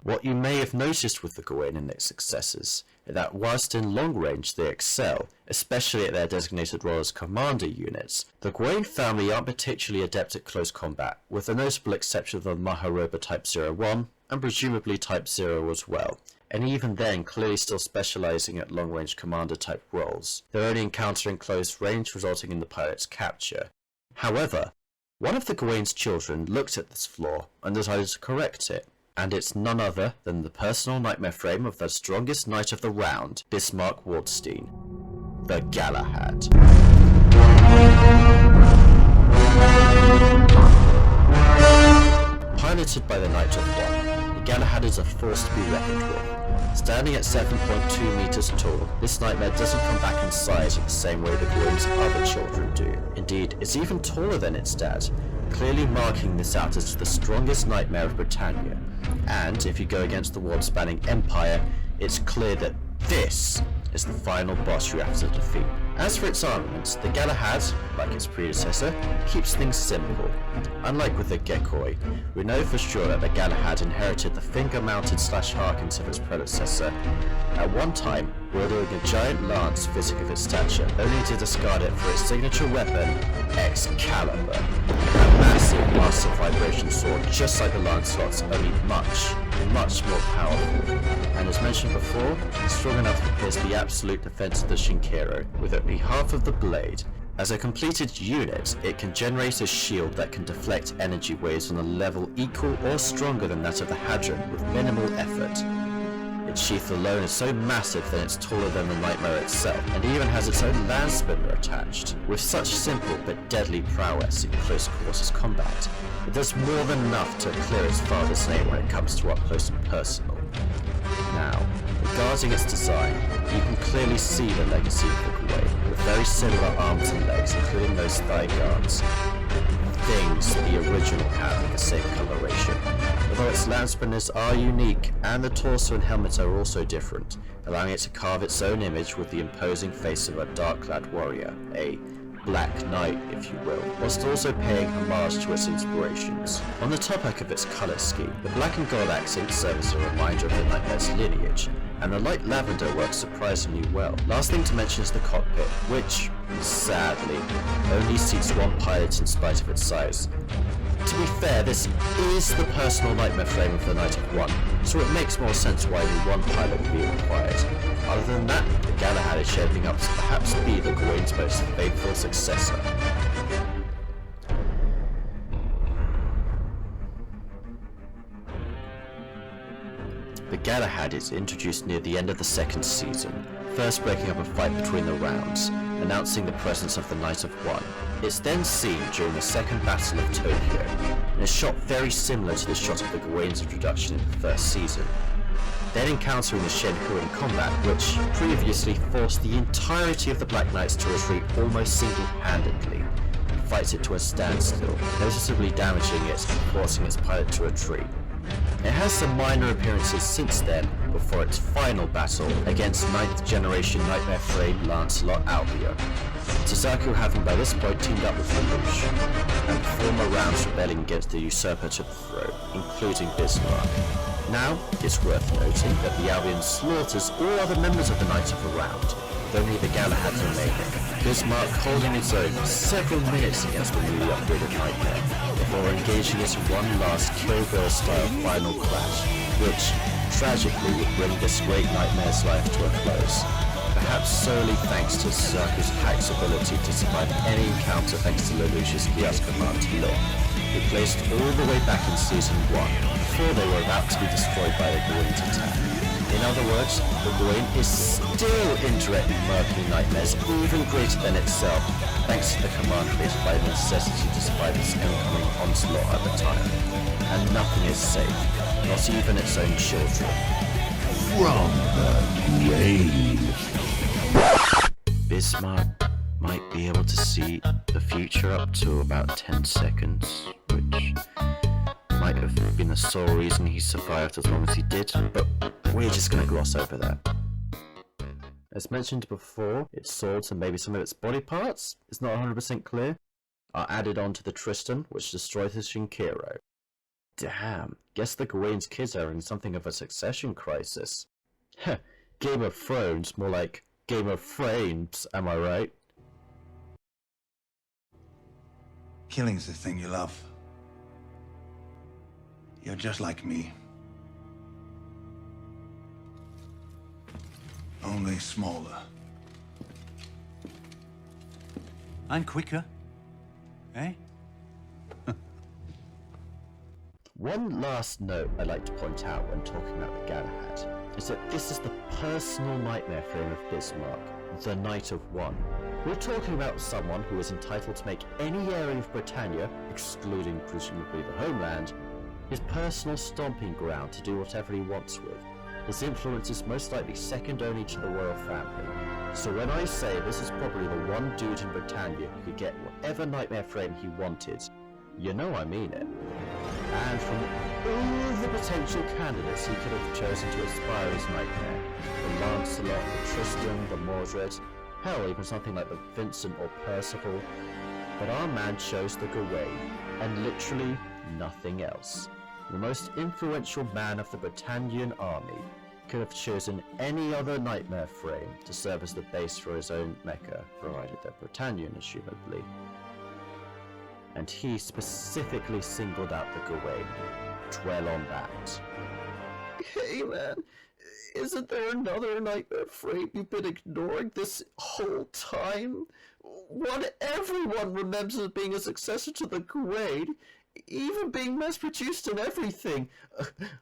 What you may have noticed with the Gawain and its successors is that whilst in long range they excel, especially at their designated role as commander units, the Gawain family aren't particularly adept at close combat, with the notable exception of the Maharoba Type 01 and presumably Type 0 as well, and even then clearly still specialising at long range commander type roles, their only encounter in close range resulting in the pilot's capture. However, one of the Gawain's children looked at this flaw and decided to correct it. And it's none other than the personal nightmare frame of the strongest knight of the round, Bismarck Wardstein, the Galahad. Piloted by the Knight of One, the Galahad is a force to be reckoned with. Standing at 7.2 meters tall, this nightmare doesn't come back in size in the same way the Gawain's other children do. Indeed, it's even taller than its dad, clearly marking this out as the strongest nightmare of Britannia. And if you go against the world-spanning empire, it's clear that this is the final boss you have to defeat. As for its armaments, the Galahad, like its predecessor, keeps things simple. Unlike with the Gekoi, we know for sure that the Galahad inherited the finger-mounted /harkens of its predecessor, at one time wielding a giant lance physic of its stature, only to discard it for its signature weapon, Excalibur. A massive master vibration sword just like the Lancelot's, only much more powerful, and as mentioned before, strong enough to pierce the absolute defense of the Shinkero, with only half of the blade. As a completed unit, it can generate a shield that can deflect energy waves on a level equal or stronger than that of the Hadron with minimal effort. Its sheath alone is so massive that it's taller than the Nightmare itself, and even has its own land spinner attached. With such simple but deadly prowess in close quarters combat, it does more than enough to clear its father's name when it comes to up close and personal. Now, regarding its design, you can clearly see the legacy of the Gawain, with very similar arms and legs, including those thigh guards. Things the original have in the same coloration, although its land spinners are unique, and the torso and helmet are also different, allowing it to carve its own image with the imposing face of a dark-clad warrior, a Black Knight, if you will, whilst also paying homage to its inspirations. On the topic of its colour scheme, the black and gold accent serves as a reminder of the Nightmare's lineage, and the light lavender works surprisingly well. Last thing to mention is the cockpit, which, sadly, only seats one pilot in spite of its size. To be fair, this is the personal nightmare frame of the Night of One, so it makes more sense why only one pilot would be required. Other than that, the Galahad is shaping up to perhaps be the Gawain's most faithful successor. The Galahad is introduced near the end of the second season, first breaking up a fight between the rounds, announcing the presence of the Night of One. It's then seen during the second Battle of Tokyo, and is shot very similar to the shot of the Gawain's introduction in the first season. Then encountering the Shenhu in combat, which previously forced the entirety of the Black Knights to retreat almost single-handedly, and fights it to a standstill, noticeably damaging it and forcing its pilot to retreat. It has some minor appearances since then, before its final battle against 9th generation Nightmare Frame Lancelot Albion, Suzaku having by this point teamed up with Lelouch, and former rounds rebelling against the usurper to the throne, including Bismarck. Now, it's worth noting that the Albion slaughters all other members of the Knights of the Round, with only the Galahad remaining, Bismarck holding its own for several minutes against the newly upgraded Nightmare, before engaging it in one last Kill Bill-style final clash, which, tragically, would bring this great Nightmare's life to a close. Perhaps solely thanks to Suzaku's hack's ability to survive any encounter thanks to Lelouch's kiosk command to look, who placed all the way back in Season 1, before they were about to be destroyed by the Gawain's attack. In other words, the Gawain is still indirectly murking nightmares even greater than itself, thanks to the command created by the necessity to survive its incoming onslaught at the time. And nothing is safe, not even its own children. From the grave. Bismarck might be able to see the future up to about 10 seconds, which might have been the sole reason he survived as long as he did, but we're just going to gloss over that. As mentioned before, its swords and maybe some of its body parts, it's not 100% clear, are added on to the Tristan, which destroys the Shinkiro. Damn, guess the Gawain's kids are in something of a succession crisis. Heh, Game of Thrones, more like Game of Frames, am I right? Killing's the thing you love. You're just like me. Only smaller. And quicker. Eh? One last note I'd like to point out when talking about the Galahad is that this is the personal nightmare frame of Bismarck, the Knight of One. We're talking about someone who is entitled to make any area of Britannia, excluding presumably the homeland, his personal stomping ground to do whatever he wants with. His influence is most likely second only to the royal family. So when I say this is probably the one dude in Britannia who could get whatever nightmare frame he wanted, you know I mean it. And from all the potential candidates he could have chosen to inspire his nightmare, the Lancelot, the Tristan, the Mordred, hell, even something like the Vincent or Percival, but our man chose the Gawain, and literally nothing else. The most influential man of the Britannian army could have chosen any other nightmare frame to serve as the base for his own Mecha, provided they're Britannian, assumedly. And he specifically singled out the Gawain. Dwell on that. Hey man, isn't there another nightmare frame you've been ignoring this whole time? One everyone remembers as being a successor to the Gawain, even being mass-produced and everything.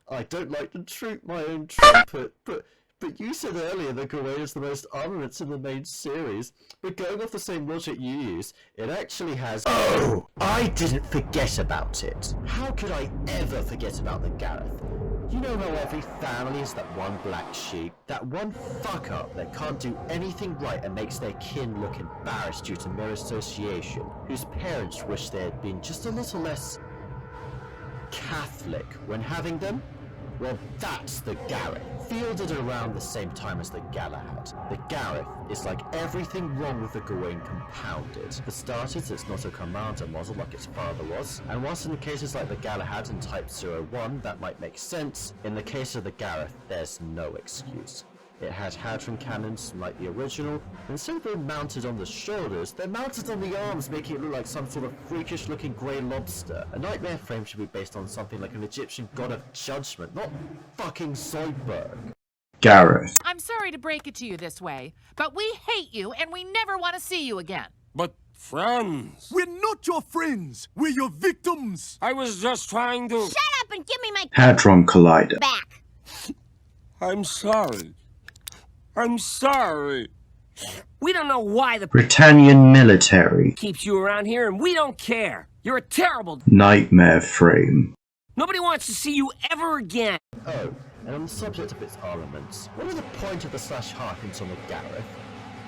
I don't like to toot my own trumpet, but you said earlier that Gawain is the most armaments in the main series, but going off the same logic you use, it actually has— Oh! I didn't forget about it! How could I ever forget about the Gareth? You know how every family is that one black sheep, that one fuck-up that can't do anything right and makes their kin look embarrassed due to mere association, whose parents wish they had been just a little less Catholic when having them? Well, that's the Gareth, fielded around the same time as the Galahad. The Gareth is like everything wrong with the Gawain compounded. For starters, it's not a commander model like its father was, and whilst in the cases like the Galahad and Type 01 that might make sense, in the case of the Gareth, there's no excuse. It had Hadron cannons like the original, and instead of being mounted on the shoulders, they're mounted on the arms, making it look like some sort of freakish looking grey lobster. A nightmare frame should be based on something like an Egyptian god of judgment, not fucking Zoidberg. Gareth. I'm sorry to break it to you this way, but we hate you and we never want to see you again. But friends. We're not your friends. We're your victims. I was just trying to... Shut up and give me my Hadron Collider. back. I'm sorry. I'm sorry. We don't know why the Britannian military. keeps you around here, and we don't care. You're a terrible... Nightmare frame. Nobody wants to see you ever again. Oh, and on the subject of its armaments, what are the point of the slash Harkins on the Gareth?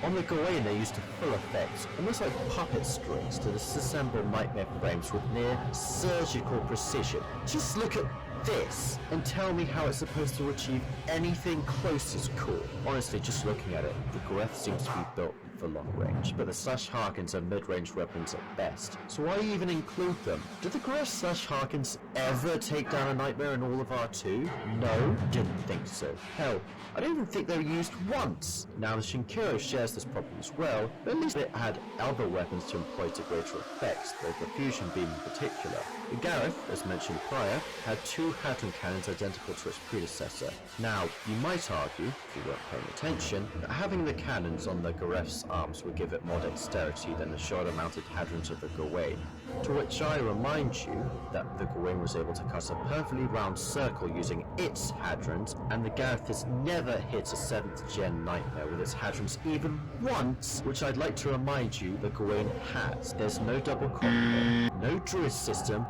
On the Gawain they used to full effect, almost like puppet strings, to disassemble nightmare frames with near surgical precision. Just look at this and tell me how it's supposed to achieve anything close as cool. Honestly, just looking at it, the Gareth seems to be built for long range, but the slash Harkins are mid-range weapons at best. So why even include them? Did the Gareth slash Harkins ever take down a nightmare in all of R2? No, didn't think so. Hell, I don't even think they were used once. Now the Shinkiro shares this problem as well, but at least it had other weapons to employ to greater effects, the fusion beam in particular. The Gareth, as mentioned prior, had two Hadron cannons identical to its predecessor. Now, you might argue, if you weren't paying attention, that having the cannons on the Gareth's arms would give it more dexterity than the shoulder-mounted Hadrons of the Gawain, to which I remind you that the Gawain was able to cut a perfectly round circle using its Hadrons, and the Gareth has never hit a 7th gen nightmare with its Hadrons even once, which I'd like to remind you the Gawain has. There's no double combo, no druid system,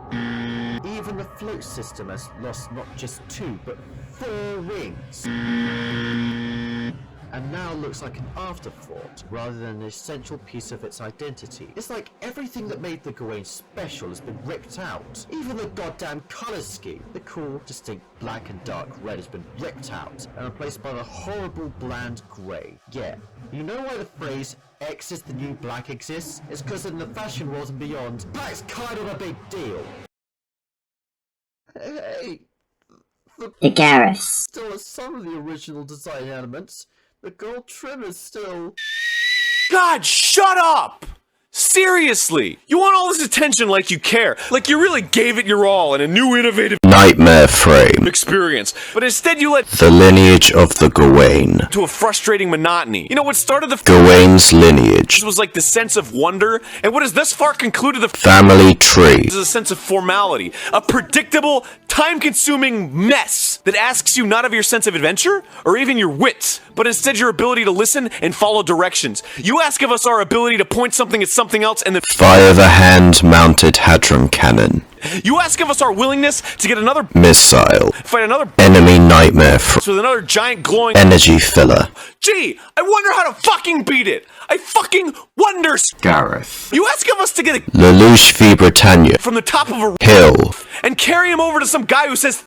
even the float system has lost not just 2 but 4 wings. And now looks like an afterthought rather than an essential piece of its identity. It's like everything that made the Gawain special has been ripped out. Even the goddamn colour scheme. The cool, distinct black and dark red has been ripped out and replaced by the horrible bland grey. Yeah, you know why the phrase X is the new black exists? It's because in the fashion world and beyond, black's kind of a big deal. Hey, The Gareth. still has some of the original design elements. The gold trim is still... God, shut up! Seriously! You want all this attention like you care, like you really gave it your all in a new innovative Nightmare frame. experience, but instead you let The lineage of the Gawain. to a frustrating monotony. You know what started the Gawain's lineage. was like the sense of wonder, and what has thus far concluded the Family tree. is a sense of formality, a predictable, time-consuming mess that asks you not of your sense of adventure or even your wits, but instead your ability to listen and follow directions. You ask of us our ability to point something at something else and then Fire the hand-mounted Hadron cannon. you ask of us our willingness to get another Missile. fight another Enemy nightmare with another giant glowing energy filler. Gee, I wonder how to fucking beat it. I fucking wonder. Gareth. You ask of us to get a Lelouch v Britannia. from the top of a Hill. and carry him over to some guy who says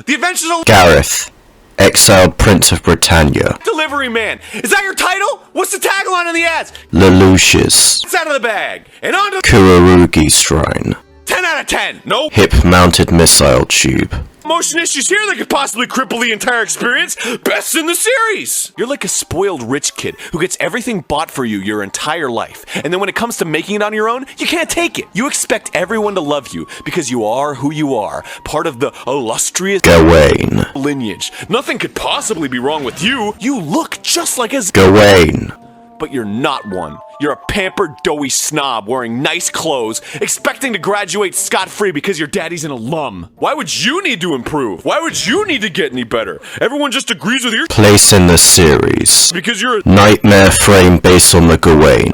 the adventures of Gareth. Exiled Prince of Britannia. Delivery Man. Is that your title? What's the tagline in the ads? Lelouch's. It's out of the bag and on to Kururugi Shrine. 10 out of 10. No Hip-mounted missile tube. motion issues here that could possibly cripple the entire experience. Best in the series. You're like a spoiled rich kid who gets everything bought for you your entire life, and then when it comes to making it on your own, you can't take it. You expect everyone to love you because you are who you are, part of the illustrious Gawain. lineage. Nothing could possibly be wrong with you. You look just like a Gawain. but you're not one. You're a pampered, doughy snob wearing nice clothes, expecting to graduate scot-free because your daddy's an alum. Why would you need to improve? Why would you need to get any better? Everyone just agrees with your Place in the series. because you're a Nightmare frame based on the Gawain.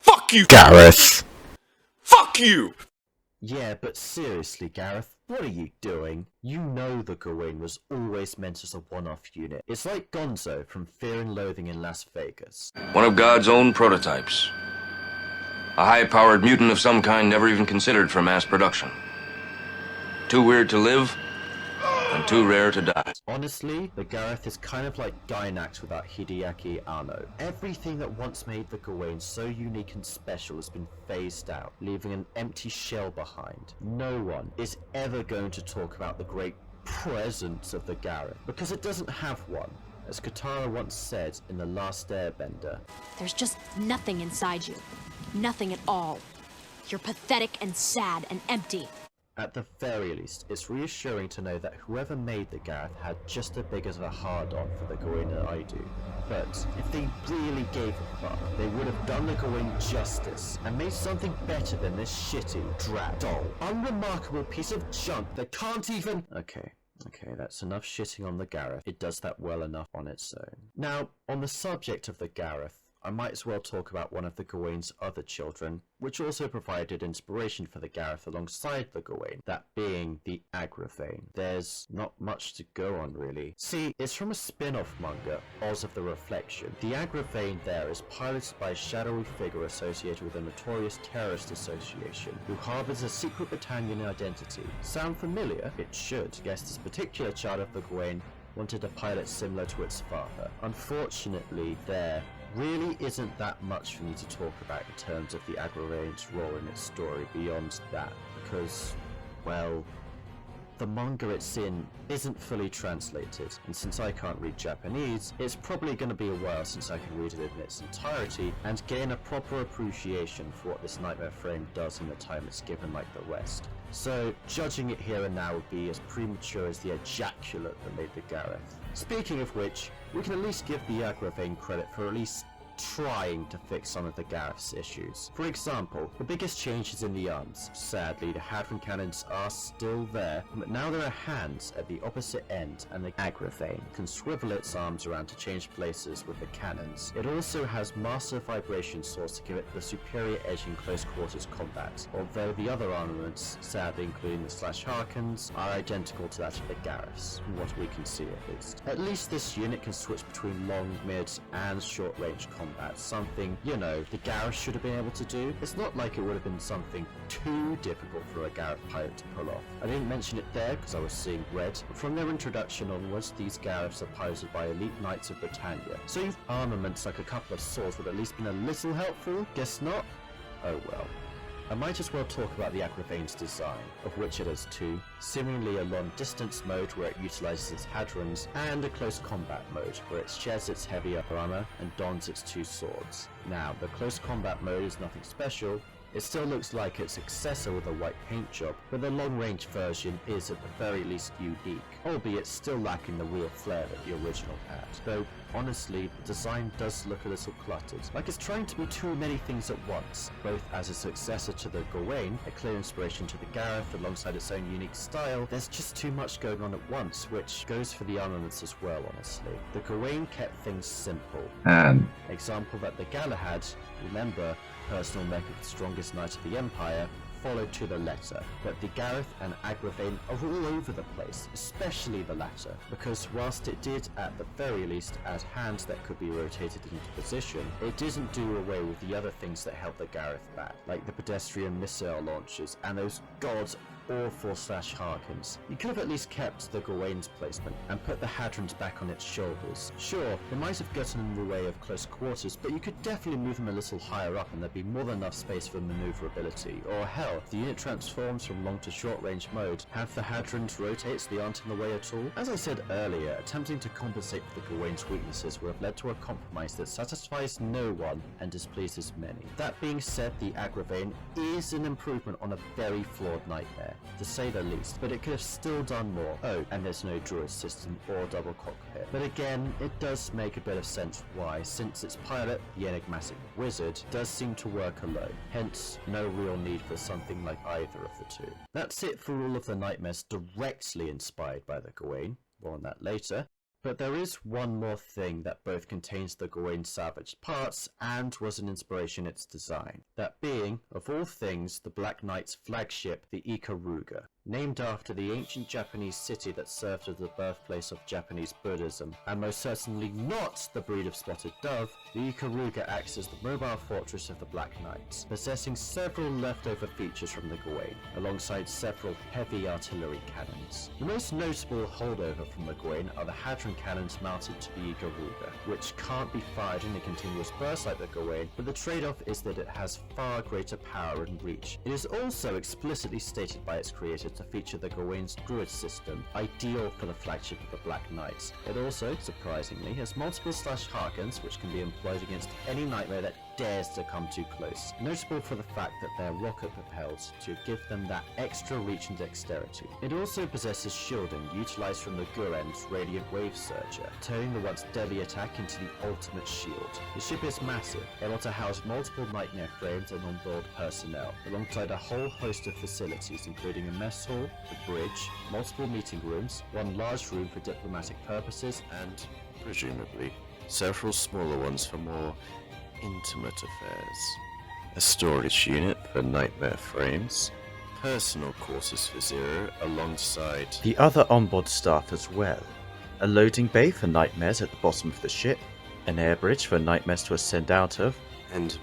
fuck you. Gareth. Fuck you. Yeah, but seriously, Gareth, what are you doing? You know the Gawain was always meant as a one-off unit. It's like Gonzo from Fear and Loathing in Las Vegas. One of God's own prototypes. A high-powered mutant of some kind never even considered for mass production. Too weird to live, and too rare to die. Honestly, the Gareth is kind of like Gainax without Hideaki Anno. Everything that once made the Gawain so unique and special has been phased out, leaving an empty shell behind. No one is ever going to talk about the great presence of the Gareth, because it doesn't have one. As Katara once said in The Last Airbender, There's just nothing inside you. Nothing at all. You're pathetic and sad and empty. at the very least, it's reassuring to know that whoever made the Gareth had just as big of a hard-on for the Gawain as I do. But if they really gave a fuck, they would have done the Gawain justice and made something better than this shitty, drab, dull, unremarkable piece of junk that can't even... Okay, that's enough shitting on the Gareth. It does that well enough on its own. Now, on the subject of the Gareth, I might as well talk about one of the Gawain's other children, which also provided inspiration for the Gareth alongside the Gawain, that being the Agravain. There's not much to go on really. See, it's from a spin-off manga, Oz of the Reflection. The Agravain there is piloted by a shadowy figure associated with a notorious terrorist association, who harbours a secret Britannian identity. Sound familiar? It should. Guess this particular child of the Gawain wanted a pilot similar to its father. Unfortunately, there really isn't that much for me to talk about in terms of the Agravain's role in its story beyond that, because, well, the manga it's in isn't fully translated, and since I can't read Japanese, it's probably going to be a while since I can read it in its entirety and gain a proper appreciation for what this nightmare frame does in the time it's given like the rest. So, judging it here and now would be as premature as the ejaculate that made the Gareth. Speaking of which, we can at least give the Agravain credit for at least trying to fix some of the Gareth's issues. For example, the biggest change is in the arms. Sadly, the Hadron cannons are still there, but now there are hands at the opposite end, and the Agravain can swivel its arms around to change places with the cannons. It also has master vibration source to give it the superior edge in close quarters combat, although the other armaments, sadly including the Slash Harkins, are identical to that of the Gareth's, from what we can see at least. At least this unit can switch between long, mid, and short range combat, something, you know, the Gareth should have been able to do. It's not like it would have been something too difficult for a Gareth pilot to pull off. I didn't mention it there because I was seeing red, but from their introduction onwards, these Gareths are piloted by elite knights of Britannia. So armaments like a couple of swords would at least been a little helpful? Guess not? Oh well. I might as well talk about the Agravain's design, of which it has two, seemingly a long-distance mode where it utilises its hadrons, and a close combat mode where it sheds its heavier armour and dons its two swords. Now, the close combat mode is nothing special. It still looks like its successor with a white paint job, but the long-range version is at the very least unique, albeit still lacking the real flair that the original had. Though, honestly, the design does look a little cluttered, like it's trying to be too many things at once, both as a successor to the Gawain, a clear inspiration to the Gareth alongside its own unique style. There's just too much going on at once, which goes for the armaments as well, honestly. The Gawain kept things simple. Example that the Galahad, remember, personal mech of the strongest knight of the Empire, followed to the letter, but the Gareth and Agravain are all over the place, especially the latter, because whilst it did at the very least add hands that could be rotated into position, it didn't do away with the other things that held the Gareth back, like the pedestrian missile launchers and those god-awful Slash Harkins. You could have at least kept the Gawain's placement and put the hadrons back on its shoulders. Sure, they might have gotten in the way of close quarters, but you could definitely move them a little higher up and there'd be more than enough space for maneuverability. Or hell, if the unit transforms from long to short range mode, have the hadrons rotate so they aren't in the way at all? As I said earlier, attempting to compensate for the Gawain's weaknesses would have led to a compromise that satisfies no one and displeases many. That being said, the Agravain is an improvement on a very flawed nightmare, to say the least, but it could have still done more. Oh, and there's no droid system or double cockpit. But again, it does make a bit of sense why, since its pilot, the enigmatic wizard, does seem to work alone, hence no real need for something like either of the two. That's it for all of the nightmares directly inspired by the Gawain, more on that later. But there is one more thing that both contains the Gawain's salvaged parts and was an inspiration in its design. That being, of all things, the Black Knight's flagship, the Ikaruga. Named after the ancient Japanese city that served as the birthplace of Japanese Buddhism, and most certainly not the breed of spotted dove, the Ikaruga acts as the mobile fortress of the Black Knights, possessing several leftover features from the Gawain, alongside several heavy artillery cannons. The most notable holdover from the Gawain are the Hadron cannons mounted to the Ikaruga, which can't be fired in a continuous burst like the Gawain, but the trade-off is that it has far greater power and reach. It is also explicitly stated by its creator to feature the Gawain's druid system, ideal for the flagship of the Black Knights. It also, surprisingly, has multiple slash Harkins which can be employed against any nightmare that dares to come too close. Notable for the fact that they're rocket propelled to give them that extra reach and dexterity. It also possesses shielding utilized from the Guren's Radiant Wave Surger, turning the once deadly attack into the ultimate shield. The ship is massive, able to house multiple nightmare frames and onboard personnel, alongside a whole host of facilities including a mess hall, a bridge, multiple meeting rooms, one large room for diplomatic purposes, and, presumably, several smaller ones for more intimate affairs. A storage unit for nightmare frames, personal quarters for Zero alongside the other onboard staff as well, a loading bay for nightmares at the bottom of the ship, an air bridge for nightmares to ascend out of, and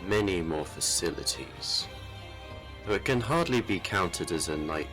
many more facilities. Though it can hardly be counted as a night.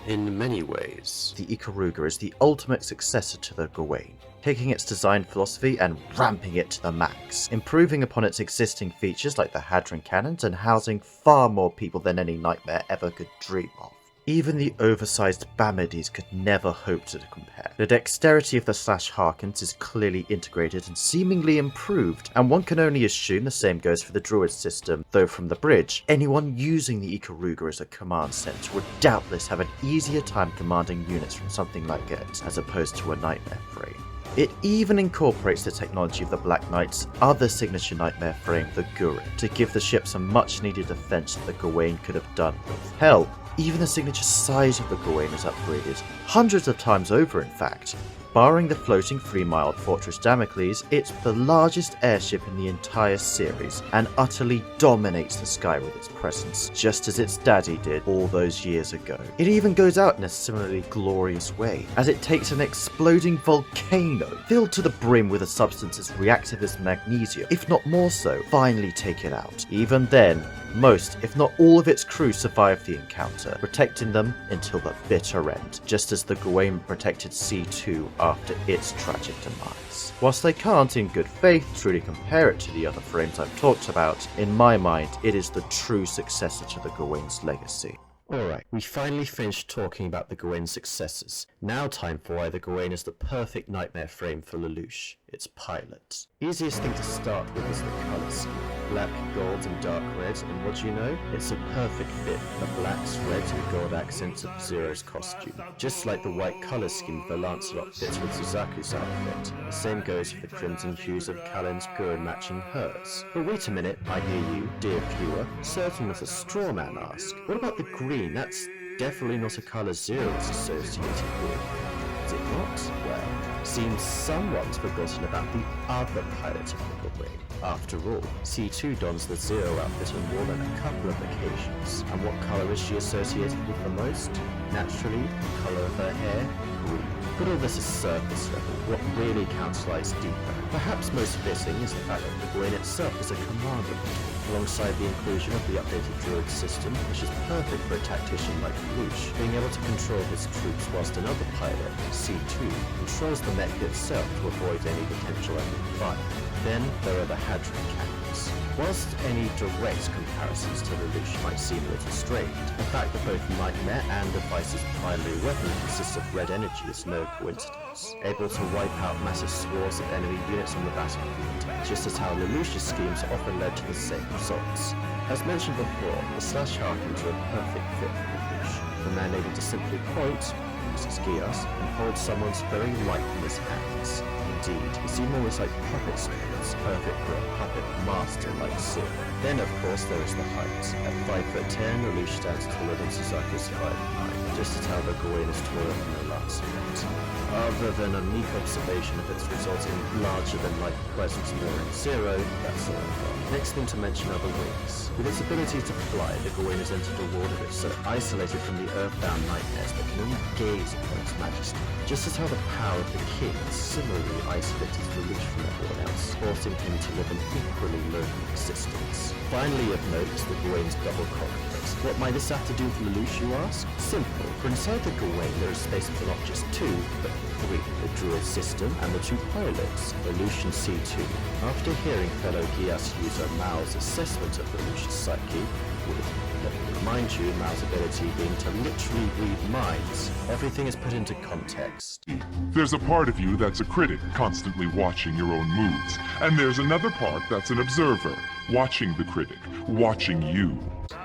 In many ways, the Ikaruga is the ultimate successor to the Gawain, taking its design philosophy and ramping it to the max, improving upon its existing features like the Hadron cannons and housing far more people than any nightmare ever could dream of. Even the oversized Bamidis could never hope to compare. The dexterity of the slash Harkins is clearly integrated and seemingly improved, and one can only assume the same goes for the Druid system, though from the bridge, anyone using the Ikaruga as a command center would doubtless have an easier time commanding units from something like it, as opposed to a nightmare frame. It even incorporates the technology of the Black Knight's other signature nightmare frame, the Guren, to give the ship some much needed defense that the Gawain could have done with. Hell, even the signature size of the Gawain is upgraded, hundreds of times over in fact. Barring the floating 3-miled Fortress Damocles, it's the largest airship in the entire series, and utterly dominates the sky with its presence, just as its daddy did all those years ago. It even goes out in a similarly glorious way, as it takes an exploding volcano, filled to the brim with a substance as reactive as magnesium, if not more so, finally take it out. Even then, most, if not all of its crew survived the encounter, protecting them until the bitter end, just as the Gawain protected C2 after its tragic demise. Whilst I can't in good faith truly compare it to the other frames I've talked about, in my mind it is the true successor to the Gawain's legacy. Alright, we finally finished talking about the Gawain's successors. Now time for why the Gawain is the perfect nightmare frame for Lelouch, its pilot. Easiest thing to start with is the colour scheme. Black, gold and dark red, and what do you know? It's a perfect fit for the blacks, reds and gold accents of Zero's costume. Just like the white colour scheme for Lancelot fits with Suzaku's outfit. The same goes for the crimson hues of Kalen's Guren matching hers. But wait a minute, I hear you, dear viewer, certain as a straw man ask. What about the green? That's definitely not a colour Zero is associated with. Is it not? Well, seems someone's forgotten about the other pilot of the Gawain. After all, C2 dons the Zero outfit on more than a couple of occasions. And what colour is she associated with the most? Naturally, the colour of her hair, green. But all this is surface level. What really counts lies deeper. Perhaps most fitting is the fact that the Gawain itself is a commander model, alongside the inclusion of the updated druid system, which is perfect for a tactician like Lelouch, being able to control his troops whilst another pilot, C2, controls the Mecha itself to avoid any potential enemy fire. Then there are the Hadron cannons. Whilst any direct comparisons to Lelouch might seem a little strange, the fact that both Nightmare and Device's primary weapon consists of red energy is no coincidence, able to wipe out massive swaths of enemy units on the battlefield, just as how Lelouch's schemes often led to the same results. As mentioned before, the slash Harkins are a perfect fit for Lelouch, the man able to simply point, use his gears, and hold someone's very life in his hands. Indeed, they seem almost like puppet spirits, perfect for a puppet master like Zero. Then of course there is the height. At 5'10", Lelouch stands taller than Suzaku's 5'9", just as how the Gawain is taller than the Lancelot. Other than a meek observation of its resulting larger-than-life presence more in Zero, that's all I've got. Next thing to mention are the wings. With its ability to fly, the Gawain has entered a world of it so isolated from the earthbound nightmares that can only gaze upon its majesty. Just as how the power of the king similarly isolated Lelouch from everyone else, forcing him to live an equally lonely existence. Finally of note is the Gawain's double cockpit. What might this have to do with Lelouch, you ask? Simple, for inside the Gawain there is space for not just two, but three. The druid system and the two pilots, Lelouch and C2. After hearing fellow Geas user Mao's assessment of Lelouch's psyche, with. Let me remind you, Mao's ability being to literally read minds. Everything is put into context. There's a part of you that's a critic, constantly watching your own moves. And there's another part that's an observer, watching the critic, watching you.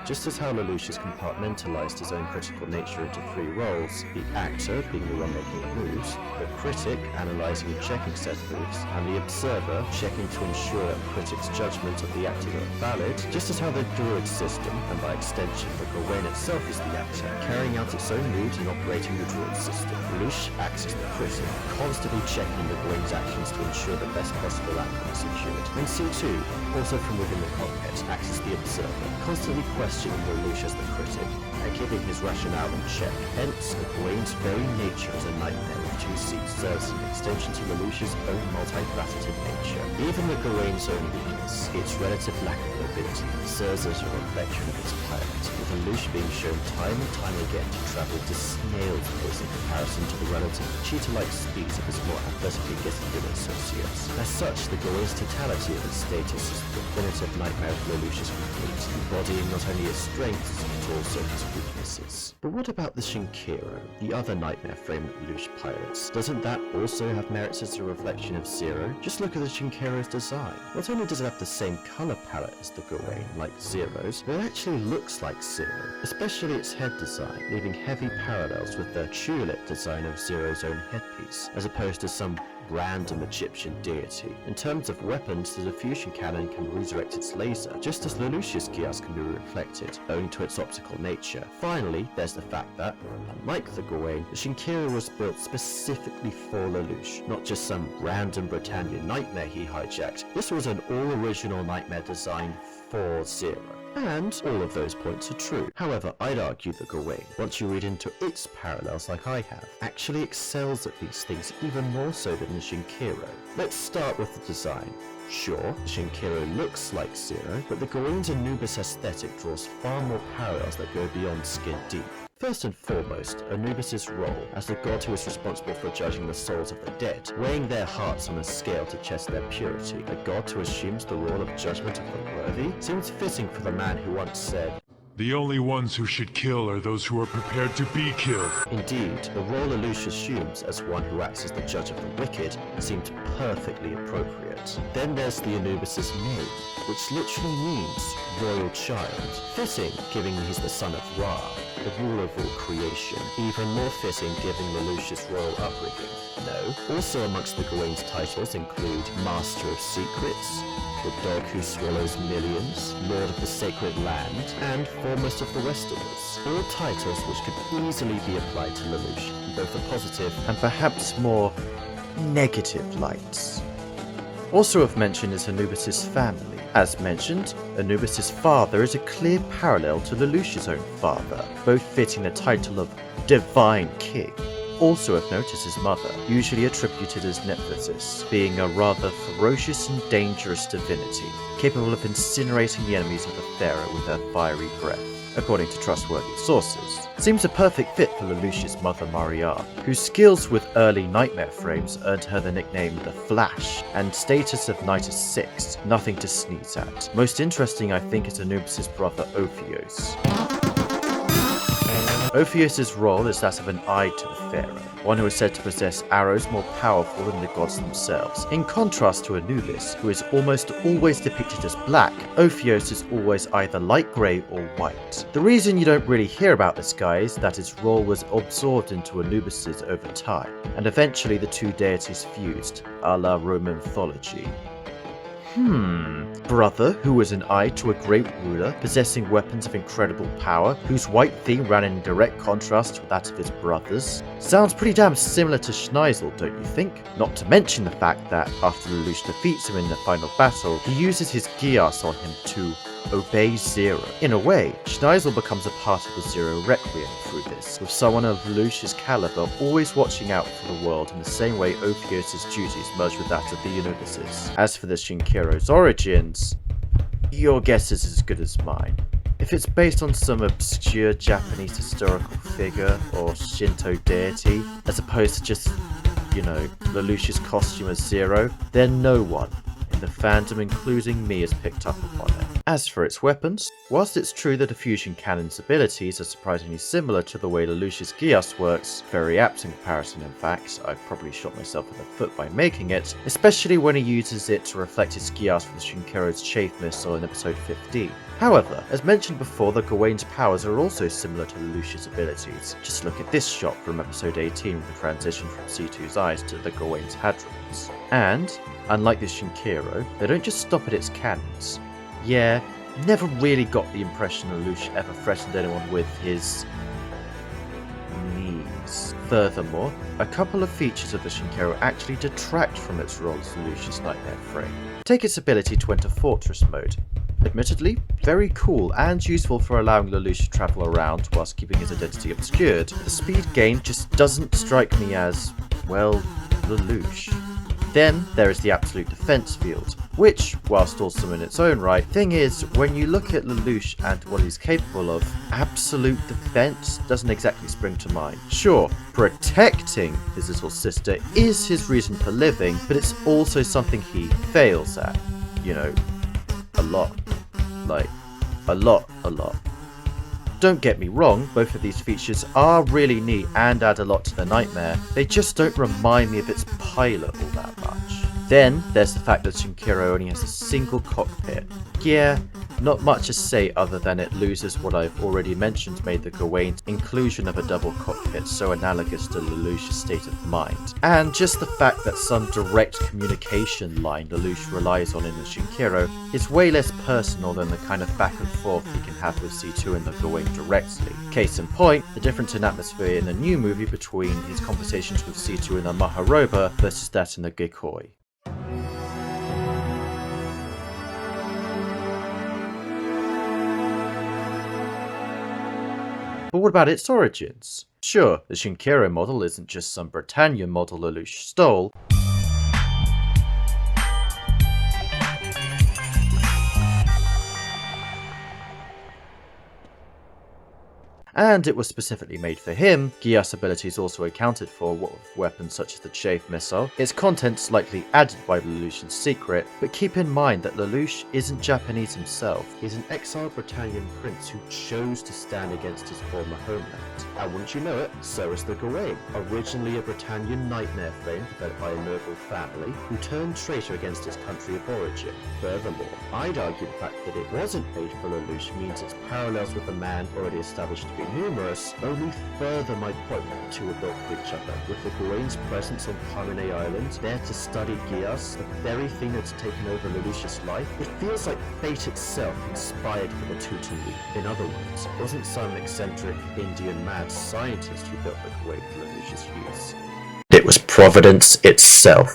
Just as how Lelouch has compartmentalized his own critical nature into three roles, the actor being the one making the moves, the critic analyzing and checking said moves, and the observer checking to ensure that the critic's judgment of the actor are valid, just as how the druid system, and by extension the Gawain itself is the actor, carrying out its own moves and operating the druid system. Lelouch acts as the critic, constantly checking the Gawain's actions to ensure the best possible outcome is secured. And C2, also from within the cockpit, acts as the observer, constantly questioning Lelouch as the critic, and keeping his rationale in check. Hence, the Gawain's very nature as a nightmare with two seats serves as an extension to Lelouch's own multifaceted nature. Even the Gawain's own weakness, its relative lack of mobility, serves as a reflection of its pilot, with Lelouch being shown time and time again to travel at a snail's pace in comparison to the relative cheetah-like speeds of his more athletically gifted associates. As such, the Gawain's totality of its status is the definitive nightmare of Lelouch is complete, embodying not only his strengths, but also his weaknesses. But what about the Shinkiro, the other nightmare frame that Lelouch pilots? Doesn't that also have merits as a reflection of Zero? Just look at the Shinkiro's design. Not only does it have the same color palette as the Gawain, like Zero's, but it actually looks like Zero, especially its head design, leaving heavy parallels with the tulip design of Zero's own headpiece, as opposed to some random Egyptian deity. In terms of weapons, the diffusion cannon can resurrect its laser, just as Lelouch's gears can be reflected, owing to its optical nature. Finally, there's the fact that, unlike the Gawain, the Shinkiro was built specifically for Lelouch, not just some random Britannian nightmare he hijacked. This was an all-original nightmare designed for Zero. And all of those points are true. However, I'd argue that Gawain, once you read into its parallels like I have, actually excels at these things even more so than the Shinkiro. Let's start with the design. Sure, the Shinkiro looks like Zero, but the Gawain's Anubis aesthetic draws far more parallels that go beyond skin deep. First and foremost, Anubis' role as the god who is responsible for judging the souls of the dead, weighing their hearts on a scale to test their purity. A god who assumes the role of judgment of the worthy seems fitting for the man who once said, The only ones who should kill are those who are prepared to be killed. Indeed, the role Lelouch assumes as one who acts as the judge of the wicked seemed perfectly appropriate. Then there's the Anubis' name, which literally means royal child. Fitting, given he's the son of Ra, the ruler of all creation. Even more fitting given Lelouch's royal upbringing. No. Also amongst the Gawain's titles include Master of Secrets, the dog who swallows millions, Lord of the Sacred Land, and Foremost of the Westerners. All titles which could easily be applied to Lelouch in both a positive and perhaps more negative lights. Also of mention is Anubis' family. As mentioned, Anubis' father is a clear parallel to Lelouch's own father, both fitting the title of Divine King. Also of note is his mother, usually attributed as Nephthys, being a rather ferocious and dangerous divinity, capable of incinerating the enemies of the pharaoh with her fiery breath, according to trustworthy sources. Seems a perfect fit for Lelouch's mother Marianne, whose skills with early nightmare frames earned her the nickname The Flash, and status of Knight 6, nothing to sneeze at. Most interesting I think is Anubis' brother Ophios. Ophios' role is that of an eye to the pharaoh, one who is said to possess arrows more powerful than the gods themselves. In contrast to Anubis, who is almost always depicted as black, Ophios is always either light grey or white. The reason you don't really hear about this guy is that his role was absorbed into Anubis' over time, and eventually the two deities fused, a la Roman mythology. Brother, who was an eye to a great ruler, possessing weapons of incredible power, whose white theme ran in direct contrast with that of his brothers. Sounds pretty damn similar to Schneisel, don't you think? Not to mention the fact that, after Lelouch defeats him in the final battle, he uses his Geass on him to obey Zero. In a way, Schneisel becomes a part of the Zero Requiem through this, with someone of Lelouch's caliber always watching out for the world in the same way Ophios' duties merge with that of the Anubis'. As for the Shinkiro's origins, your guess is as good as mine. If it's based on some obscure Japanese historical figure or Shinto deity, as opposed to just, Lelouch's costume as Zero, then no one, in the fandom, including me, has picked up upon it. As for its weapons, whilst it's true that the fusion cannon's abilities are surprisingly similar to the way Lelouch's Geass works, very apt in comparison in fact, I've probably shot myself in the foot by making it, especially when he uses it to reflect his Geass from Shinkero's chafe missile in episode 15. However, as mentioned before, the Gawain's powers are also similar to Lelouch's abilities. Just look at this shot from episode 18 with the transition from C2's eyes to the Gawain's hadrons. And, unlike the Shinkero, they don't just stop at its cannons. Yeah, never really got the impression Lelouch ever threatened anyone with his knees. Furthermore, a couple of features of the Shinkero actually detract from its role as Lelouch's nightmare frame. Take its ability to enter Fortress mode. Admittedly, very cool and useful for allowing Lelouch to travel around whilst keeping his identity obscured, but the speed gain just doesn't strike me as, well, Lelouch. Then there is the absolute defense field, which, whilst awesome in its own right, thing is, when you look at Lelouch and what he's capable of, absolute defense doesn't exactly spring to mind. Sure, protecting his little sister is his reason for living, but it's also something he fails at. You know, a lot. Like, a lot. Don't get me wrong, both of these features are really neat and add a lot to the nightmare, they just don't remind me of its pilot all that much. Then, there's the fact that Shinkero only has a single cockpit. Yeah, not much to say other than it loses what I've already mentioned made the Gawain's inclusion of a double cockpit so analogous to Lelouch's state of mind. And just the fact that some direct communication line Lelouch relies on in the Shinkero is way less personal than the kind of back and forth he can have with C2 and the Gawain directly. Case in point, the difference in atmosphere in the new movie between his conversations with C2 in the Maharoba versus that in the Gikoi. But what about its origins? Sure, the Shinkero model isn't just some Britannia model Lelouch stole, and it was specifically made for him. Geass abilities also accounted for, what with weapons such as the chafe missile. Its contents likely added by Lelouch in secret, but keep in mind that Lelouch isn't Japanese himself. He's an exiled Britannian prince who chose to stand against his former homeland. And wouldn't you know it, so is the Gawain, originally a Britannian nightmare frame developed by a noble family who turned traitor against his country of origin. Furthermore, I'd argue the fact that it wasn't made for Lelouch means its parallels with the man already established to be numerous only further my point that the two are built for each other, with the Gawain's presence on Kamine Island, there to study Geass, the very thing that's taken over Lelouch's life. It feels like fate itself inspired for the two to meet. In other words, it wasn't some eccentric Indian mad scientist who built the Gawain for Lelouch's use. It was Providence itself.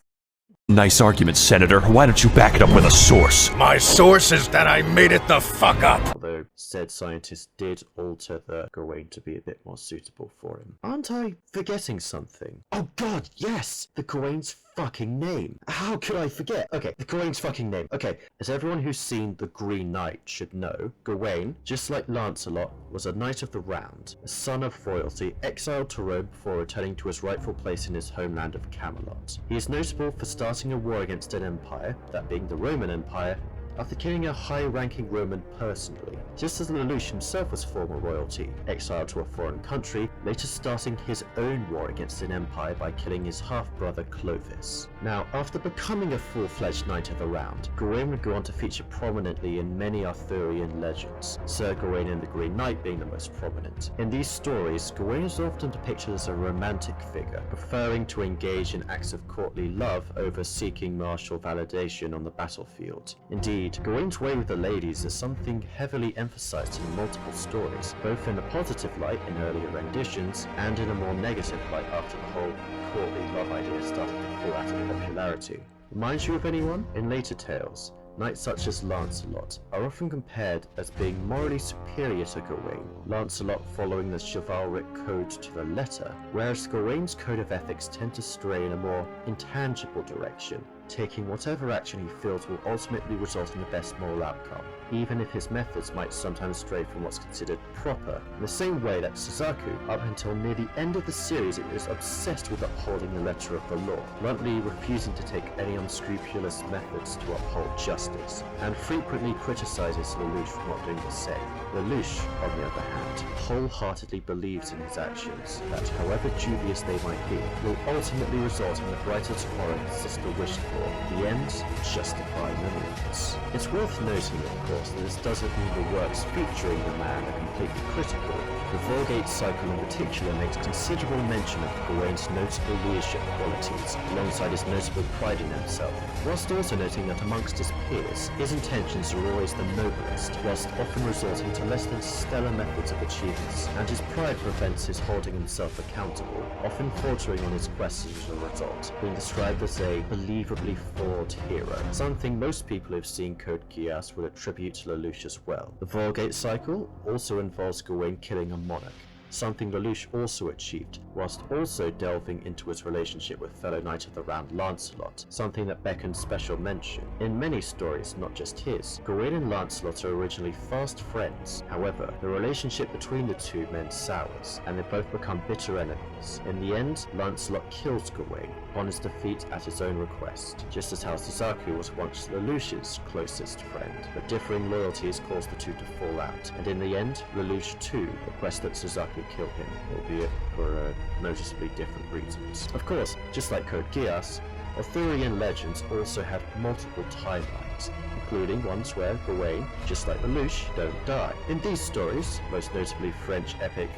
Nice argument, Senator. Why don't you back it up with a source? My source is that I made it the fuck up. Although said scientist did alter the Gawain to be a bit more suitable for him. Aren't I forgetting something? Oh god, yes! The Gawain's fucking name. How could I forget? Okay, the Gawain's fucking name. Okay, as everyone who's seen The Green Knight should know, Gawain, just like Lancelot, was a knight of the round, a son of royalty, exiled to Rome before returning to his rightful place in his homeland of Camelot. He is notable for starting a war against an empire, that being the Roman Empire, after killing a high-ranking Roman personally, just as Lelouch himself was former royalty, exiled to a foreign country, later starting his own war against an empire by killing his half-brother Clovis. Now, after becoming a full-fledged knight of the round, Gawain would go on to feature prominently in many Arthurian legends, Sir Gawain and the Green Knight being the most prominent. In these stories, Gawain is often depicted as a romantic figure, preferring to engage in acts of courtly love over seeking martial validation on the battlefield. Indeed, Gawain's way with the ladies is something heavily emphasized in multiple stories, both in a positive light in earlier renditions, and in a more negative light after the whole courtly love idea started to fall out of popularity. Reminds you of anyone? In later tales, knights such as Lancelot are often compared as being morally superior to Gawain, Lancelot following the chivalric code to the letter, whereas Gawain's code of ethics tend to stray in a more intangible direction, taking whatever action he feels will ultimately result in the best moral outcome, even if his methods might sometimes stray from what's considered proper. In the same way that Suzaku, up until near the end of the series, is obsessed with upholding the letter of the law, bluntly refusing to take any unscrupulous methods to uphold justice, and frequently criticizes Lelouch for not doing the same. Lelouch, on the other hand, wholeheartedly believes in his actions, that however dubious they might be, will ultimately result in the brighter tomorrow his sister wished for, the ends justifying the means. It's worth noting, of course, that this doesn't mean the works featuring the man are completely critical. The Vulgate cycle in particular makes considerable mention of Gawain's notable leadership qualities, alongside his notable pride in himself, whilst also noting that amongst his peers, his intentions are always the noblest, whilst often resorting to less than stellar methods of achievements, and his pride prevents his holding himself accountable, often faltering on his quest as a result, being described as a believably flawed hero, something most people who've seen Code Geass would attribute to Lelouch as well. The Vulgate cycle also involves Gawain killing a monarch, something Lelouch also achieved, whilst also delving into his relationship with fellow Knight of the Round Lancelot, something that beckons special mention. In many stories, not just his, Gawain and Lancelot are originally fast friends. However, the relationship between the two men sours, and they both become bitter enemies. In the end, Lancelot kills Gawain upon his defeat at his own request, just as how Suzaku was once Lelouch's closest friend, but differing loyalties caused the two to fall out, and in the end, Lelouch too requests that Suzaku kill him, albeit for noticeably different reasons. Of course, just like Code Geass, Arthurian legends also have multiple timelines, including ones where Gawain, just like Lelouch, don't die. In these stories, most notably French epic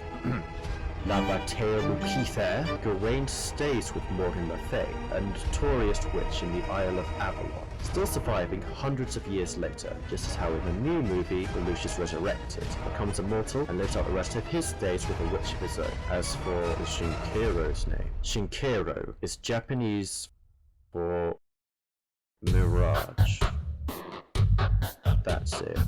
La Bataille Roupithière, Gawain stays with Morgan Le Fay, a notorious witch in the Isle of Avalon, still surviving hundreds of years later, just as how in the new movie, Lelouch is resurrected, becomes immortal, and lives out the rest of his days with a witch of his own. As for the Shinkero's name, Shinkero is Japanese for mirage. That's it.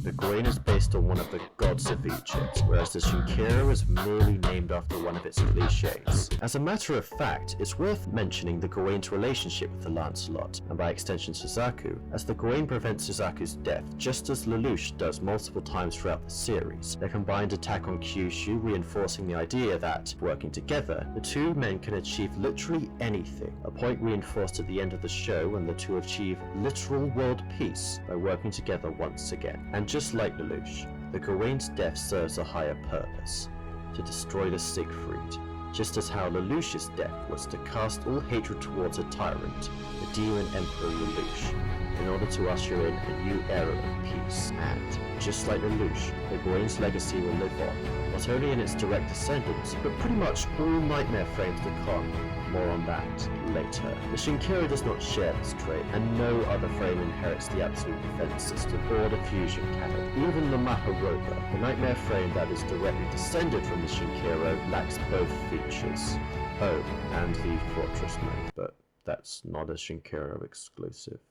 The Gawain is based on one of the gods of Egypt, whereas the Shinkero is merely named after one of its cliches. As a matter of fact, it's worth mentioning the Gawain's relationship with the Lancelot, and by extension Suzaku, as the Gawain prevents Suzaku's death just as Lelouch does multiple times throughout the series. Their combined attack on Kyushu reinforcing the idea that, working together, the two men can achieve literally anything, a point reinforced at the end of the show when the two achieve literal world peace by working together once again. And just like Lelouch, the Gawain's death serves a higher purpose, to destroy the Siegfried, just as how Lelouch's death was to cast all hatred towards a tyrant, the demon Emperor Lelouch, in order to usher in a new era of peace. And, just like Lelouch, the Gawain's legacy will live on, not only in its direct descendants, but pretty much all Nightmare frames to come. More on that later. The Shinkero does not share this trait, and no other frame inherits the absolute defense system or the fusion cannon. Even the Maharoba, the Nightmare frame that is directly descended from the Shinkero, lacks both features. Oh, and the Fortress mode, but that's not a Shinkero exclusive.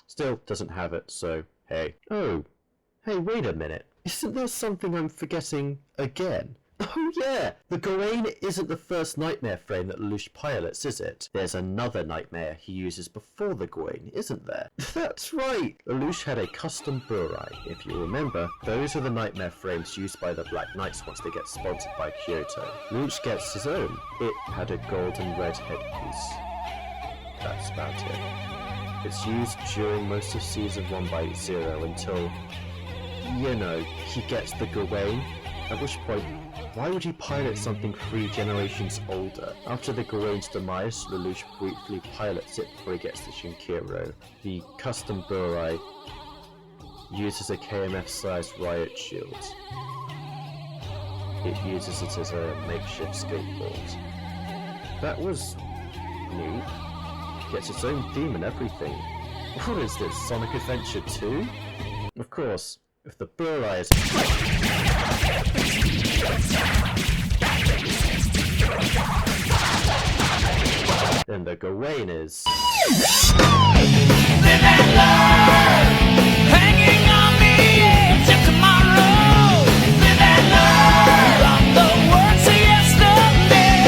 Still doesn't have it, so hey. Oh, hey, wait a minute. Isn't there something I'm forgetting again? Oh yeah! The Gawain isn't the first Nightmare frame that Lelouch pilots, is it? There's another Nightmare he uses before the Gawain, isn't there? That's right! Lelouch had a custom Burai. If you remember, those are the Nightmare frames used by the Black Knights once they get sponsored by Kyoto. Lelouch gets his own. It had a gold and red headpiece. That's about it. It's used during most of Season 1 by Zero until, you know, he gets the Gawain, at which point, why would he pilot something 3 generations older? After the Gawain's demise, Lelouch briefly pilots it before he gets the Shinkero. The custom Burai uses a KMF-sized riot shield. It uses it as a makeshift skateboard. That was neat. Gets its own theme and everything. What is this, Sonic Adventure 2? Of course, if the Burai is then the Gawain is hanging on the edge of tomorrow. Live and learn from the words of yesterday.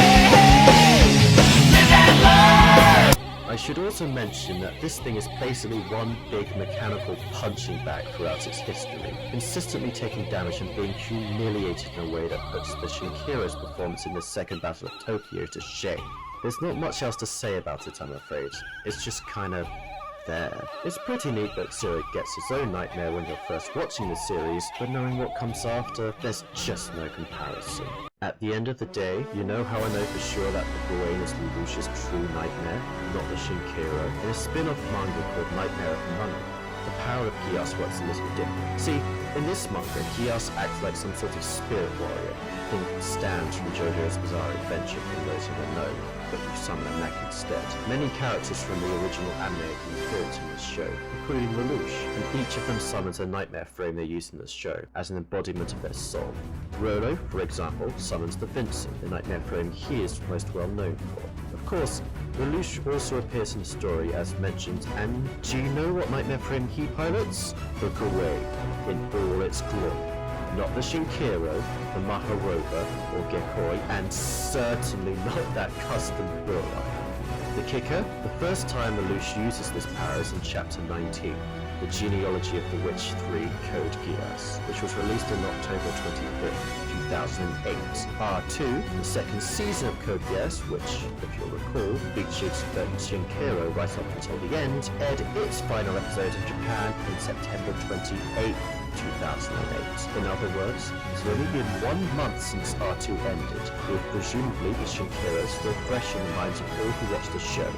Live and learn. I should also mention that this thing is basically one big mechanical punching bag throughout its history, consistently taking damage and being humiliated in a way that puts the Shinkiro's performance in the Second Battle of Tokyo to shame. There's not much else to say about it, I'm afraid. It's just kind of there. It's pretty neat that Zero gets his own nightmare when you're first watching the series, but knowing what comes after, there's just no comparison. At the end of the day, you know how I know for sure that the Gawain is Lelouch's true nightmare, not the Shinkiro. In a spin-off manga called Nightmare of Money, the power of Gias works a little different. See, in this manga, Gias acts like some sort of spirit warrior. Think Stan from JoJo's Bizarre Adventure from those who don't know, but you summon a mech instead. Many characters from the original anime have been built in this show, including Lelouch, and each of them summons a nightmare frame they use in the show, as an embodiment of their soul. Rolo, for example, summons the Vincent, the nightmare frame he is most well known for. Of course, Lelouch also appears in the story as mentioned, and do you know what nightmare frame he pilots? The Gawain, in all its glory. Not the Shinkiro, the Maharoba, or Gekoi, and certainly not that custom Burla. The kicker? The first time Lelouch uses this power is in Chapter 19, The Genealogy of the Witch 3 Code Geass, which was released on October 25th, 2008. R2, the second season of Code Geass, which, if you'll recall, featured the Shinkiro right up until the end, aired its final episode in Japan in September 28th, 2008. In other words, it's only been 1 month since R2 ended, with presumably the Shinkiro still fresh in the minds of all who watched the show.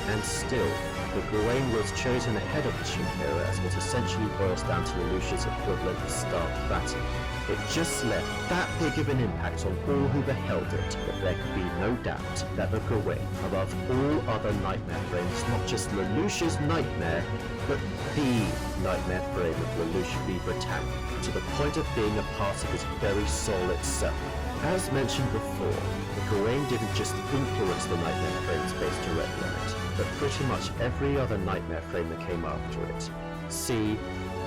And still, the Gawain was chosen ahead of the Shinkiro as what essentially boils down to Lelouch's equivalent of Star Platinum. It just left that big of an impact on all who beheld it that there could be no doubt that the Gawain, above all other nightmare frames, not just Lelouch's nightmare, but the nightmare frame of Lelouch v Britannia, to the point of being a part of his very soul itself. As mentioned before, the Gawain didn't just influence the nightmare frames based directly on it, but pretty much every other nightmare frame that came after it. See,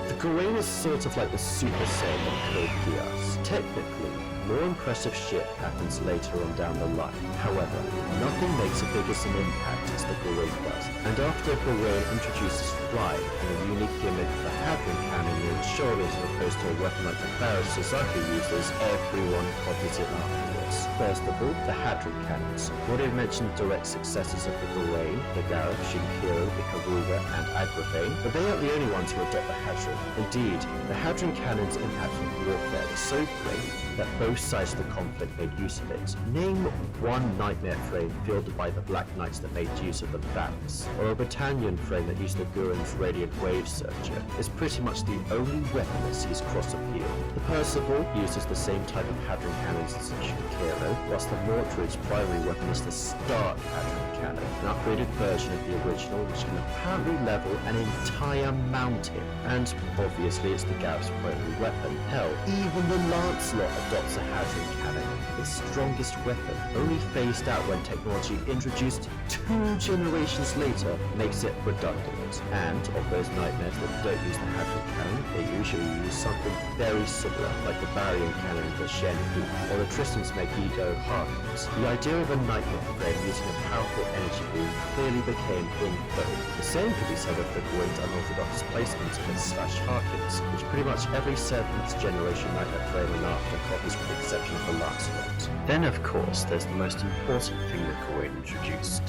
the Gawain is sort of like the Super Saiyan of Code Geass. Technically, more impressive shit happens later on down the line. However, nothing makes as big as an impact as the Gawain does. And after Gawain introduces flying and a unique gimmick of the Hadron Cannon in shoulders as opposed to a weapon like the Barrow Sasaki uses, everyone copies it afterwards. First of all, the Hadron Cannons. What I mentioned direct successors of the Gawain, the Garrett, Shinkiro, the Karuga, and Agravain, but they aren't the only ones who adopt the Hadron. Indeed, the Hadron Cannon's impact on warfare is so great that both sides of the conflict made use of it. Name one nightmare frame fielded by the Black Knights that made use of the Barracks, or a Britannian frame that used the Gurren's Radiant Wave Searcher. Is pretty much the only weapon that sees cross-appeal. The Percival uses the same type of Hadron Cannons as the Shinkiro, whilst the Mordred's primary weapon is the Stark Hadron Cannon, an upgraded version of the original which can apparently level an entire mountain. And obviously it's the Garrett's primary weapon. Hell, even the Lancelot adopts a Hadron Cannon, its strongest weapon, only phased out when technology introduced 2 generations later makes it redundant. And of those nightmares that don't use the Hadron Cannon, they usually use something very similar, like the Baryon Cannon of the Shenhu, or the Tristan's Megiddo Harkins. The idea of a nightmare frame using a powerful energy beam clearly became in vogue. The same could be said of the Gawain's unorthodox placement of its /Harkins, which pretty much every 7th generation nightmare frame and after copies with the exception of the Lancelot. Then of course there's the most important thing that Gawain introduced: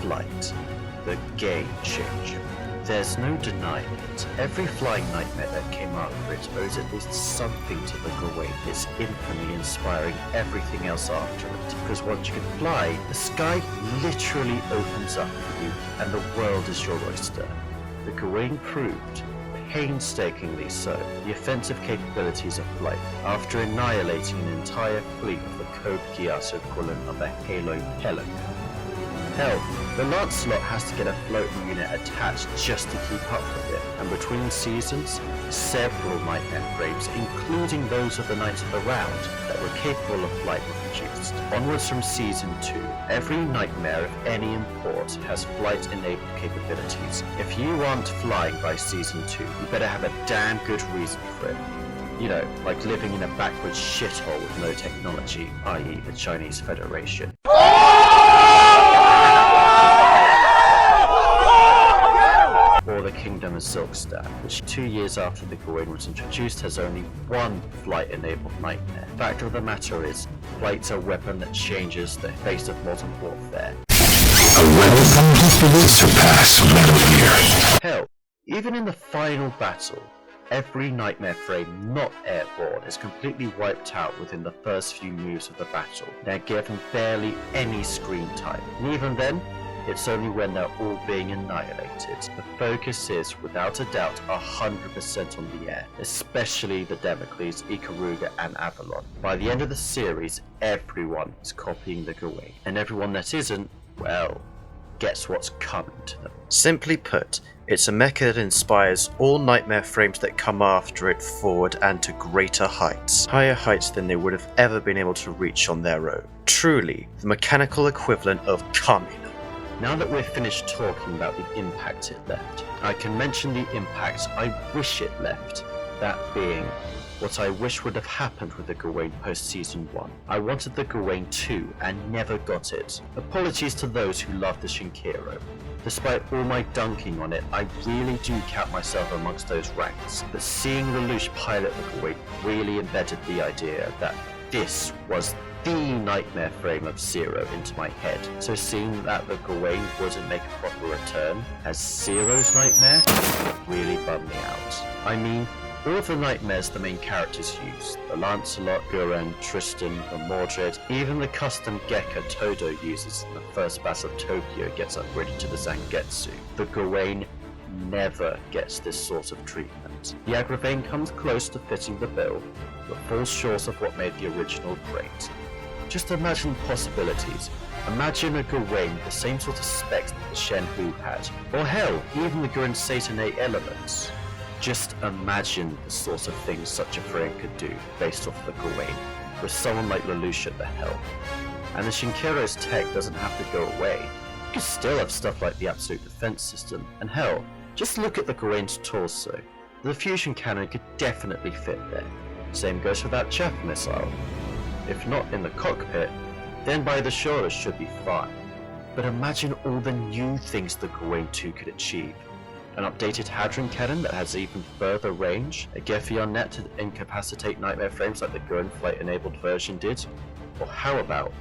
flight. The game changer. There's no denying it. Every flying nightmare that came after it owes at least something to the Gawain, its infamy inspiring everything else after it. Because once you can fly, the sky literally opens up for you, and the world is your oyster. The Gawain proved, painstakingly so, the offensive capabilities of flight, after annihilating an entire fleet of the Code Geass equivalent of a Halo Pelican. Hell, the Lancelot has to get a floating unit attached just to keep up with it, and between seasons, several nightmare frames, including those of the Knights of the Round, that were capable of flight were produced. Onwards from Season 2, every nightmare of any import has flight-enabled capabilities. If you aren't flying by Season 2, you better have a damn good reason for it. You know, like living in a backward shithole with no technology, i.e. the Chinese Federation. Silkstad, which 2 years after the Gawain was introduced has only one flight-enabled nightmare. Fact of the matter is, flight's a weapon that changes the face of modern warfare. A rebel from history surpass Metal Gear. Hell, even in the final battle, every nightmare frame not airborne is completely wiped out within the first few moves of the battle. They're given barely any screen time, and even then, it's only when they're all being annihilated. The focus is, without a doubt, 100% on the air, especially the Damocles, Ikaruga, and Avalon. By the end of the series, everyone is copying the Gawain, and everyone that isn't, well, guess what's coming to them. Simply put, it's a mecha that inspires all nightmare frames that come after it forward and to greater heights. Higher heights than they would have ever been able to reach on their own. Truly, the mechanical equivalent of coming. Now that we're finished talking about the impact it left, I can mention the impact I wish it left. That being, what I wish would have happened with the Gawain post Season 1. I wanted the Gawain 2 and never got it. Apologies to those who love the Shinkiro. Despite all my dunking on it, I really do count myself amongst those ranks. But seeing Lelouch pilot the Gawain really embedded the idea that this was the nightmare frame of Zero into my head. So seeing that the Gawain wouldn't make a proper return as Zero's nightmare really bummed me out. I mean, all of the nightmares the main characters use, the Lancelot, Guren, Tristan, the Mordred, even the custom Gekka Todo uses in the first battle of Tokyo gets upgraded to the Zangetsu. The Gawain never gets this sort of treatment. The Agravain comes close to fitting the bill, but falls short of what made the original great. Just imagine the possibilities. Imagine a Gawain with the same sort of specs that the Shenhu had, or hell, even the Guren Satan 8 elements. Just imagine the sort of things such a frame could do based off the Gawain, with someone like Lelouch at the helm. And the Shinkiro's tech doesn't have to go away. You can still have stuff like the Absolute Defense System, and hell, just look at the Gawain's torso. The fusion cannon could definitely fit there. Same goes for that chaff missile. If not in the cockpit, then by the shoulders should be fine. But imagine all the new things the Gawain 2 could achieve. An updated Hadron cannon that has even further range, a Gephi on net to incapacitate nightmare frames like the Guren flight-enabled version did, or how about...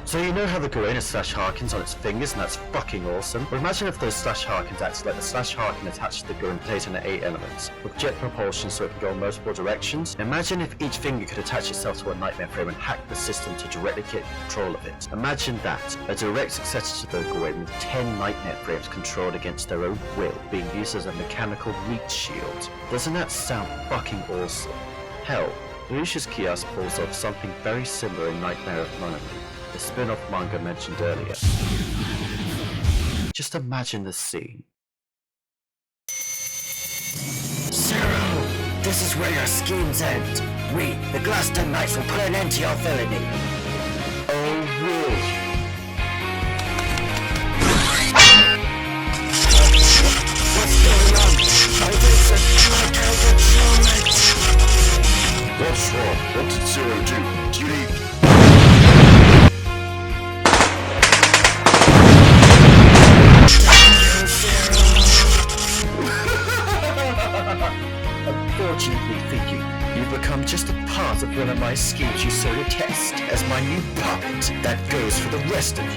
So you know how the Gawain has slash Harkins on its fingers and that's fucking awesome? But imagine if those slash Harkins acted like the slash Harkin attached to the Guren Satan 8 elements, with jet propulsion so it can go in multiple directions. Imagine if each finger could attach itself to a nightmare frame and hack the system to directly get control of it. Imagine that, a direct successor to the Gawain with 10 nightmare frames controlled against their own will, being used as a mechanical meat shield. Doesn't that sound fucking awesome? Hell, Lelouch's Kiosk pulls off something very similar in Nightmare of Monami, the spin-off manga mentioned earlier. Just imagine the scene. Zero! This is where your schemes end. We, the Glaston Knights, will put an end to your villainy. Oh, really? What's going on? I can't control it. What's wrong? What did Zero do? Do you need... Unfortunately for you, you've become just a part of one of my schemes you so detest as my new puppet that goes for the rest of you.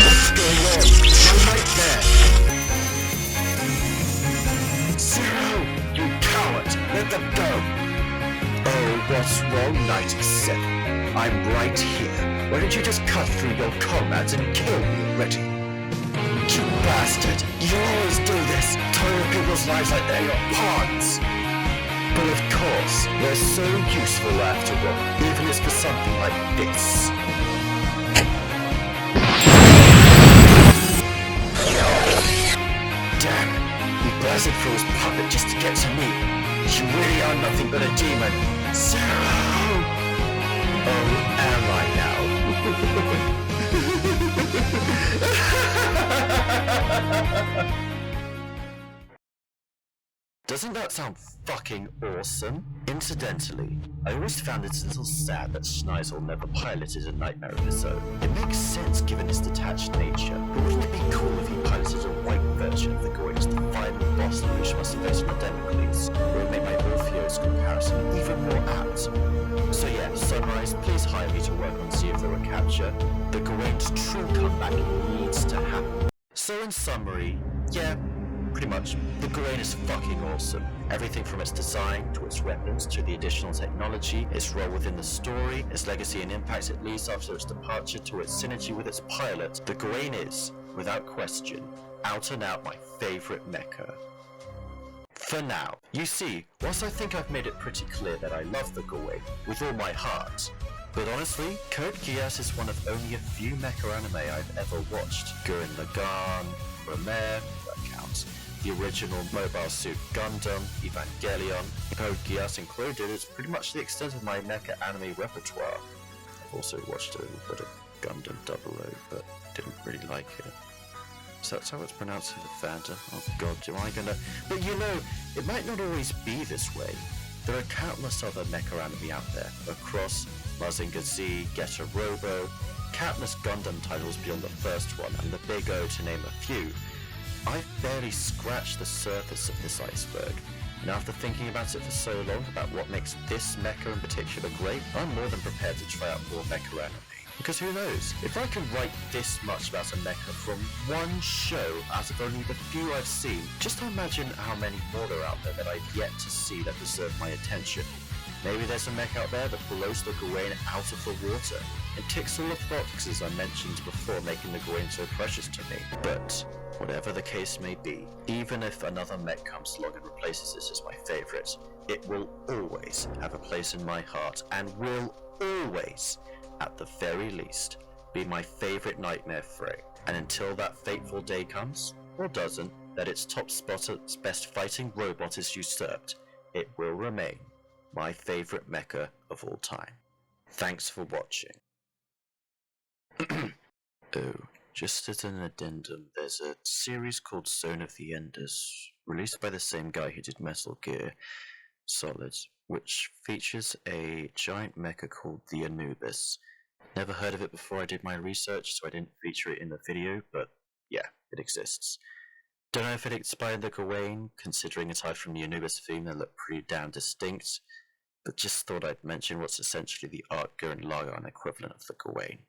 What's going on? No nightmare! Zero! You coward! Let them go! Oh, what's wrong, 97? I'm right here. Why don't you just cut through your comrades and kill me already? You bastard! You always do this! Total people's lives like they're your pawns! But of course, they're so useful after all, even if it's for something like this. Damn it! He blasted through his puppet just to get to me. You really are nothing but a demon. Zero! Oh, am I now? Doesn't that sound fucking awesome? Incidentally, I always found it a little sad that Schneisel never piloted a nightmare of his own. It makes sense given his detached nature, but wouldn't it be cool if he piloted a white Gawain is the final boss Lelouch must face on the Democles, will make my Orpheus comparison even more apt. So yeah, Sunrise, please hire me to work on Sea of the Recapture. The Gawain's true comeback needs to happen. So in summary, yeah, pretty much, the Gawain is fucking awesome. Everything from its design, to its weapons, to the additional technology, its role within the story, its legacy and impact it leaves after its departure, to its synergy with its pilot, the Gawain is, without question, out and out my favourite mecha. For now. You see, whilst I think I've made it pretty clear that I love the Gawain with all my heart, but honestly, Code Geass is one of only a few mecha anime I've ever watched. Gurren Lagann, Romer, that counts, the original Mobile Suit Gundam, Evangelion, Code Geass included, is pretty much the extent of my mecha anime repertoire. I've also watched a little bit of Gundam 00, but didn't really like it. So that's how it's pronounced in the fandom. Oh god, am I gonna... But you know, it might not always be this way. There are countless other mecha anime out there, across Mazinger Z, Getter Robo, countless Gundam titles beyond the first one, and the Big O to name a few. I've barely scratched the surface of this iceberg, and after thinking about it for so long, about what makes this mecha in particular great, I'm more than prepared to try out more mecha anime. Because who knows, if I can write this much about a mecha from one show out of only the few I've seen, just imagine how many more there are out there that I've yet to see that deserve my attention. Maybe there's a mech out there that blows the Gawain out of the water, and ticks all the boxes I mentioned before, making the Gawain so precious to me. But whatever the case may be, even if another mech comes along and replaces this as my favourite, it will always have a place in my heart, and will always, at the very least, be my favourite nightmare fray. And until that fateful day comes, or doesn't, that its top spot's best fighting robot is usurped, it will remain my favourite mecha of all time. Thanks for watching. Oh, just as an addendum, there's a series called Zone of the Enders, released by the same guy who did Metal Gear Solid, which features a giant mecha called the Anubis. Never heard of it before I did my research, so I didn't feature it in the video, but yeah, it exists. Don't know if it inspired the Gawain, considering aside from the Anubis theme they look pretty damn distinct, but just thought I'd mention what's essentially the Art Gurren Lagann equivalent of the Gawain.